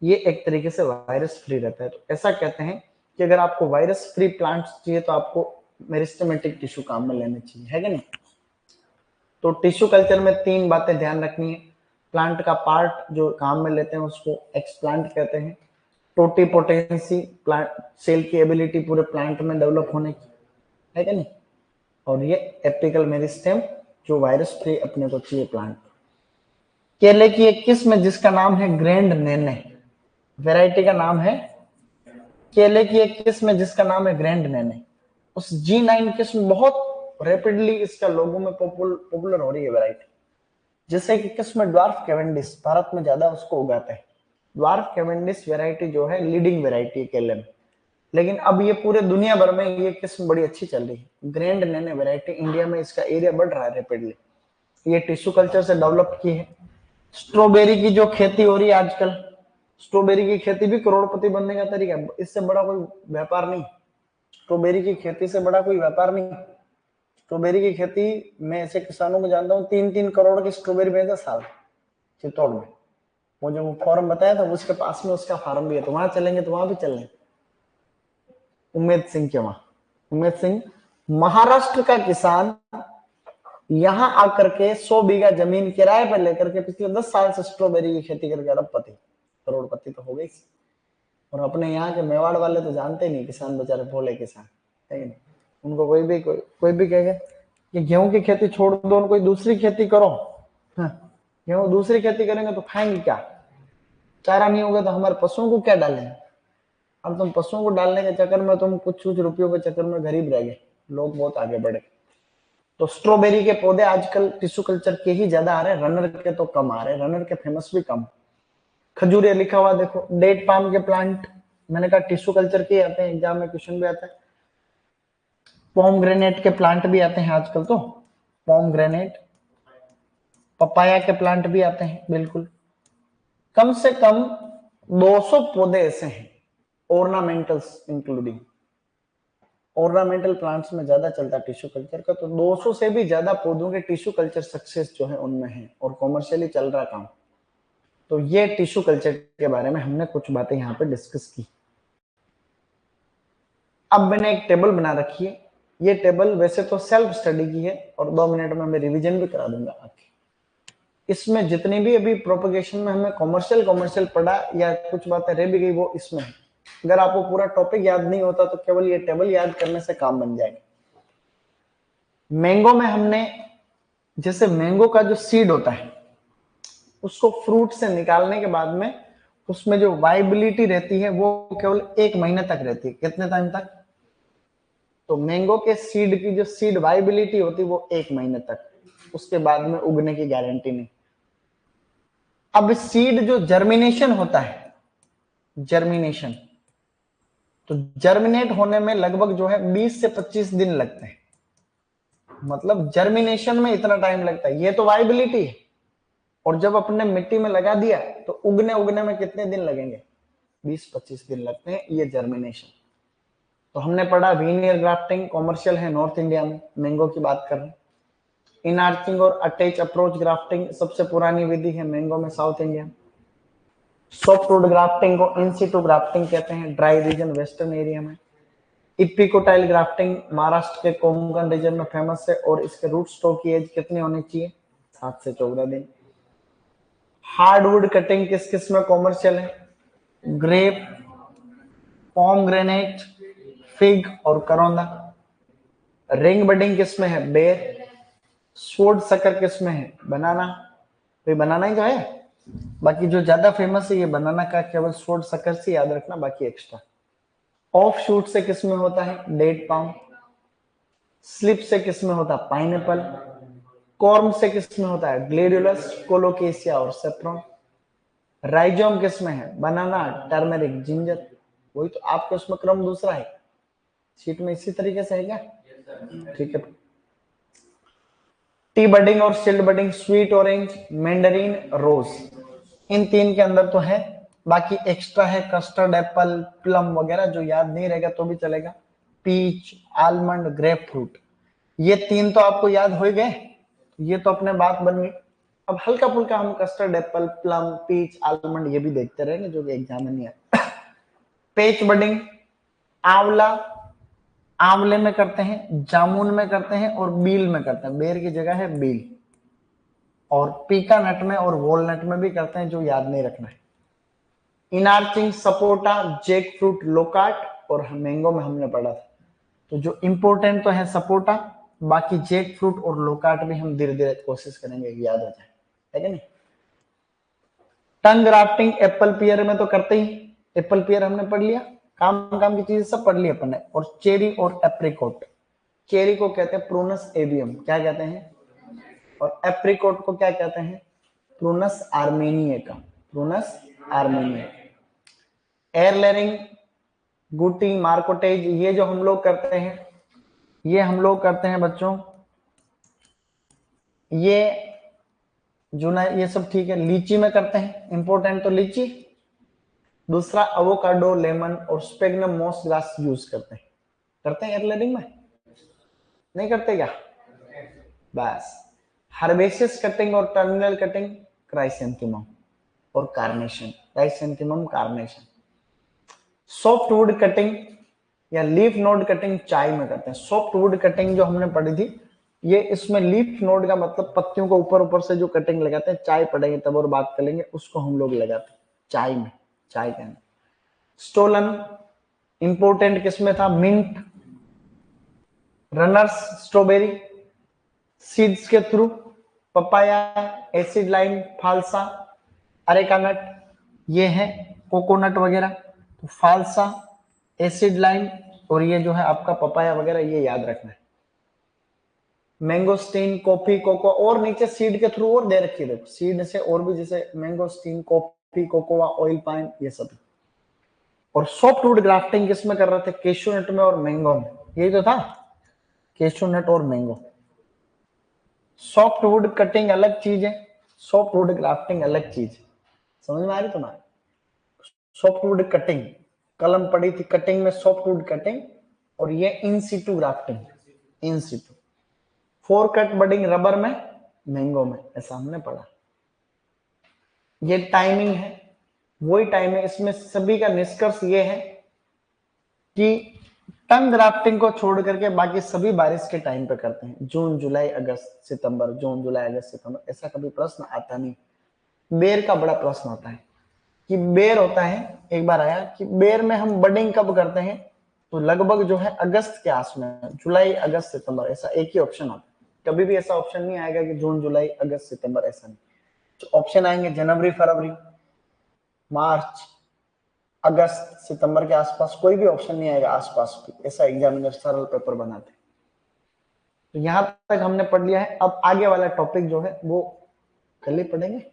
ये एक तरीके से वायरस फ्री रहता है। तो ऐसा कहते हैं कि अगर आपको वायरस फ्री प्लांट्स चाहिए तो आपको मेरिस्टेमेटिक टिश्यू काम में लेने चाहिए, है कि नहीं? तो टिश्यू कल्चर में 3 बातें ध्यान रखनी है। प्लांट का पार्ट जो काम में लेते हैं उसको एक्सप्लांट कहते हैं। टोटिपोटेंसी, प्लांट सेल की एबिलिटी पूरे प्लांट में डेवलप होने की, है क्या नहीं। और ये एपिकल मेरिस्टेम जो वायरस फ्री अपने को चाहिए प्लांट। केले की एक किस्म जिसका नाम है ग्रैंड नेने, वैरायटी का नाम है, केले की एक किस्म जिसका नाम है ग्रैंड नेने। उस G9 किस्म बहुत रैपिडली इसका लोगों में पॉपुलर हो रही है वैरायटी। जैसे कि किस्म ड्वार्फ कैवेंडिस, भारत में ज्यादा उसको उगाते हैं। ड्वार्फ कैवेंडिस वैरायटी जो है लीडिंग वैरायटी है केले में, लेकिन अब ये पूरे दुनिया भर में ये किस्म बड़ी अच्छी चल रही है। ग्रैंड नेने वैरायटी, इंडिया में इसका एरिया बढ़ रहा है रैपिडली। ये टिश्यू कल्चर से डेवलप की है। स्ट्रॉबेरी की जो खेती हो रही है आजकल, स्ट्रॉबेरी की खेती भी करोड़पति बनने का तरीका है, इससे बड़ा कोई व्यापार नहीं। स्ट्रॉबेरी की खेती से बड़ा कोई व्यापार नहीं। स्ट्रॉबेरी की खेती मैं ऐसे किसानों को जानता हूँ 3-3 करोड़ की स्ट्रॉबेरी बेचा साल चित्तौड़ में। वो जो वो फॉर्म बताया था उसके पास में उसका फार्म भी है, तो वहां चलेंगे तो वहां भी चलेंगे। उम्मेद सिंह के वहां, उम्मेद सिंह महाराष्ट्र का किसान यहां आकर के 100 बीघा जमीन किराए पर लेकर के पिछले 10 साल से स्ट्रॉबेरी की खेती करके अरबपति करोड़पति तो हो गई। और अपने यहाँ के मेवाड़ वाले तो जानते ही नहीं, किसान बेचारे भोले किसान है नहीं। उनको कोई भी कहेगा कि गेहूं की खेती छोड़ दो, कोई दूसरी खेती करो, हाँ, गेहूं दूसरी खेती करेंगे तो खाएंगे क्या, चारा नहीं होगा तो हमारे पशुओं को क्या डालेंगे। अब तुम पशुओं को डालने के चक्कर में तुम कुछ रुपयों के चक्कर में गरीब रह गए, लोग बहुत आगे बढ़े। तो स्ट्रॉबेरी के पौधे आजकल टिश्यू कल्चर के ही ज्यादा आ रहे हैं, रनर के तो कम आ रहे हैं, रनर के फेमस भी कम। खजूरिया लिखा हुआ देखो, डेट पाम के प्लांट, मैंने कहा टिश्यू कल्चर के आते हैं, एग्जाम में क्वेश्चन भी आता है। पोमग्रेनेट के प्लांट भी आते हैं आजकल, तो पोमग्रेनेट, पपाया के प्लांट भी आते हैं बिल्कुल। कम से कम 200 पौधे ऐसे हैं, ऑर्नामेंटल्स इंक्लूडिंग। ऑर्नामेंटल प्लांट्स में ज्यादा चलता है टिश्यू कल्चर का, तो 200 से भी ज्यादा पौधों के टिश्यू कल्चर सक्सेस जो है उनमें है और कॉमर्शियली चल रहा काम। तो ये टिश्यू कल्चर के बारे में हमने कुछ बातें यहाँ पे डिस्कस की। अब मैंने एक टेबल बना रखी है, ये टेबल वैसे तो सेल्फ स्टडी की है और 2 मिनट में मैं रिवीजन भी करा दूंगा आपकी। इसमें जितनी भी अभी प्रोपगेशन में हमें कॉमर्शियल पढ़ा या कुछ बातें रह भी गई वो इसमें है। अगर आपको पूरा टॉपिक याद नहीं होता तो केवल ये टेबल याद करने से काम बन जाएगा। मैंगो में हमने, जैसे मैंगो का जो सीड होता है उसको फ्रूट से निकालने के बाद में उसमें जो वाइबिलिटी रहती है वो केवल 1 महीने तक रहती है। कितने टाइम तक? तो मैंगो के सीड की जो सीड वाइबिलिटी होती है वो 1 महीने तक, उसके बाद में उगने की गारंटी नहीं। अब सीड जो जर्मिनेशन होता है, जर्मिनेशन, तो जर्मिनेट होने में लगभग जो है 20 से 25 दिन लगते हैं। मतलब जर्मिनेशन में इतना टाइम लगता है, ये तो वाइबिलिटी है। और जब अपने मिट्टी में लगा दिया तो उगने में कितने दिन लगेंगे? 20-25 दिन लगते हैं, ये जर्मिनेशन। तो हमने पढ़ा वीनियर ग्राफ्टिंग कॉमर्शियल है नॉर्थ इंडिया में, मैंगो की बात कर रहे हैं। इनआर्चिंग और अटैच अप्रोच ग्राफ्टिंग सबसे पुरानी विधि है मैंगो में साउथ इंडिया। सॉफ्टवुड ग्राफ्टिंग को इन सिटू ग्राफ्टिंग कहते हैं ड्राई रीजन वेस्टर्न एरिया में। इपिकोटाइल ग्राफ्टिंग महाराष्ट्र के कोंकण रीजन में फेमस है और इसके रूट स्टॉक की एज कितनी होनी चाहिए? 7 से 14 दिन। हार्डवुड कटिंग किस किस में कॉमर्शियल है? ग्रेप, पोमग्रेनेट, फिग और करौंदा। रिंग बडिंग किस में है? बेर। स्वोर्ड सकर किस में है? बनाना। तो बनाना ही तो है, बाकी जो ज्यादा फेमस है ये बनाना का, केवल स्वोर्ड सकर से याद रखना, बाकी एक्स्ट्रा। ऑफ शूट से किस में होता है? Date palm. स्लिप से किस में होता है? पाइनएप्पल। कॉर्म से किस में होता है? ग्लेडुलस, कोलोकेशिया और सेफ्रॉन। राइजोम किस में है? बनाना, टर्मेरिक, जिंजर। वही तो, आपके उसमें क्रम दूसरा है, शीट में इसी तरीके से है क्या? ठीक है। टी बडिंग और shield budding, sweet orange, mandarin, rose, इन 3 के अंदर तो है। बाकी एक्स्ट्रा है कस्टर्ड एप्पल, प्लम वगैरह, जो याद नहीं रहेगा तो भी चलेगा। पीच, आलमंड, ग्रेप फ्रूट, ये 3 तो आपको याद हो गए, ये तो अपने बात बन गई। अब हल्का फुल्का हम custard apple, plum, peach, almond ये भी देखते रहेंगे जो कि एग्जाम में नहीं आता। पेच बडिंग, आंवला, आंवले में करते हैं, जामुन में करते हैं और बील में करते हैं। बेर की जगह है बील। और पीका नट में और वॉलनट में भी करते हैं, जो याद नहीं रखना है। इनार्चिंग, सपोटा, जैक फ्रूट, लोकाट और मैंगो में हमने पढ़ा था। तो जो इंपॉर्टेंट तो है सपोटा, बाकी जैक फ्रूट और लोकाट भी हम धीरे धीरे कोशिश करेंगे याद हो जाए, है कि नहीं। टंग ग्राफ्टिंग एप्पल पियर में तो करते ही, एप्पल पियर हमने पढ़ लिया, काम काम की चीजें सब पढ़ ली अपन ने। और चेरी और एप्रिकॉट, चेरी को कहते हैं प्रूनस एवियम, क्या कहते हैं, और एप्रिकॉट को क्या कहते हैं, प्रूनस आर्मेनिया का, प्रूनस आर्मेनिया। एयरलेरिंग, गुटी, मार्कोटेज, ये जो हम लोग करते हैं, ये हम लोग करते हैं बच्चों, ये जो ना ये सब ठीक है। लीची में करते हैं, इंपॉर्टेंट तो लीची। दूसरा अवोकाडो, लेमन और स्पेगनम मॉस ग्रास यूज करते हैं एयरलेरिंग में, नहीं करते क्या, बस। हर्बेसियस कटिंग और टर्मिनल कटिंग, क्राइसेंथेमम और carnation, chrysanthemum carnation. Soft wood cutting या लीफ नोड कटिंग चाय में करते हैं। सॉफ्ट वुड कटिंग जो हमने पढ़ी थी, ये इसमें लीफ नोड का मतलब पत्तियों को ऊपर ऊपर से जो कटिंग लगाते हैं, चाय पढ़ेंगे तब और बात करेंगे, उसको हम लोग लगाते हैं चाय में, चाय के अंदर। स्टोलन इंपोर्टेंट किसमें था, मिंट, रनर्स, स्ट्रॉबेरी, सीड्स के थ्रू, पपाया, एसिड लाइम, फालसा, अरेका नट, ये है कोकोनट वगैरह। तो फालसा, एसिड लाइम और ये जो है आपका पपाया वगैरह, ये याद रखना है। मैंगोस्टीन, कॉफी, कोको, और नीचे सीड के थ्रू और दे रखी है, देखो सीड से और भी, जैसे mangosteen, coffee, cocoa, oil pine, ये सब। और सॉफ्ट वुड ग्राफ्टिंग किसमें कर रहे थे, केशू नट में और मैंगो में, यही तो था, केशू नट और मैंगो। सॉफ्ट वुड कटिंग अलग चीज है, सॉफ्ट वुड ग्राफ्टिंग अलग चीज, समझ में आ रही तुम्हारे। सॉफ्ट वुड कटिंग कलम पड़ी थी, कटिंग में सॉफ्ट वुड कटिंग, और ये in situ grafting, in situ. Four cut budding rubber में, मैंगो में, ऐसा हमने पढ़ा। ये टाइमिंग है, वही टाइम है, इसमें सभी का निष्कर्ष ये है कि टंग ग्राफ्टिंग को छोड़ करके बाकी सभी बारिश के टाइम पे करते हैं, जून जुलाई अगस्त सितंबर, जून जुलाई अगस्त सितंबर, ऐसा कभी प्रश्न आता नहीं। बेर का बड़ा प्रश्न होता है कि बेर होता है, एक बार आया कि बेर में हम बडिंग कब करते हैं, तो लगभग जो है अगस्त के आस में, जुलाई अगस्त सितंबर, ऐसा एक ही ऑप्शन होता है। कभी भी ऐसा ऑप्शन नहीं आएगा कि जून जुलाई अगस्त सितंबर, ऐसा नहीं। तो ऑप्शन आएंगे जनवरी फरवरी मार्च अगस्त सितंबर के आसपास, कोई भी ऑप्शन नहीं आएगा आसपास भी, ऐसा एग्जामिनर सरल पेपर बनाते। तो यहां तक हमने पढ़ लिया है। अब आगे वाला टॉपिक जो है वो कल ही पढ़ेंगे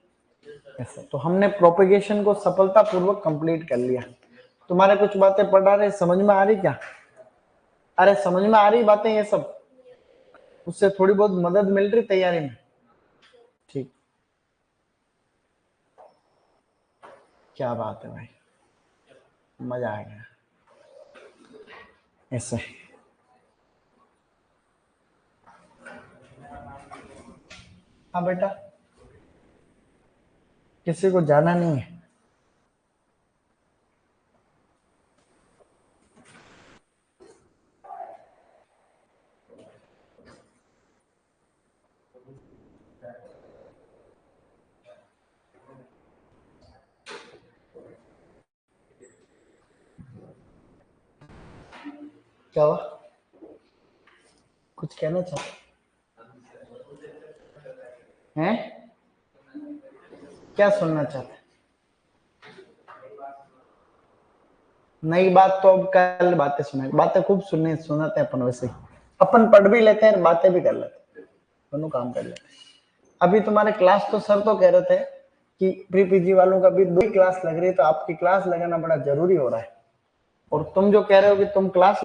ऐसा। तो हमने प्रोपेगेशन को सफलतापूर्वक कंप्लीट कर लिया। तुम्हारे कुछ बातें पढ़ा रहे, समझ में आ रही क्या, अरे समझ में आ रही बातें ये सब, उससे थोड़ी बहुत मदद मिल रही तैयारी में, ठीक, क्या बात है भाई, मजा आ गया ऐसे। हाँ बेटा, किसी को जाना नहीं है, क्या हुआ, कुछ कहना चाहते हैं, क्या सुनना चाहते हैं, नई बात तो अब कल बातें सुनाए, बातें खूब सुनाते हैं अपन, वैसे ही अपन पढ़ भी लेते हैं बातें भी कर लेते हैं, दोनों काम कर लेते हैं। अभी तुम्हारे क्लास तो सर तो कह रहे थे कि प्री पीजी वालों का भी 2 ही क्लास लग रही है, तो आपकी क्लास लगाना बड़ा जरूरी हो रहा है। और तुम जो कह रहे हो कि तुम क्लास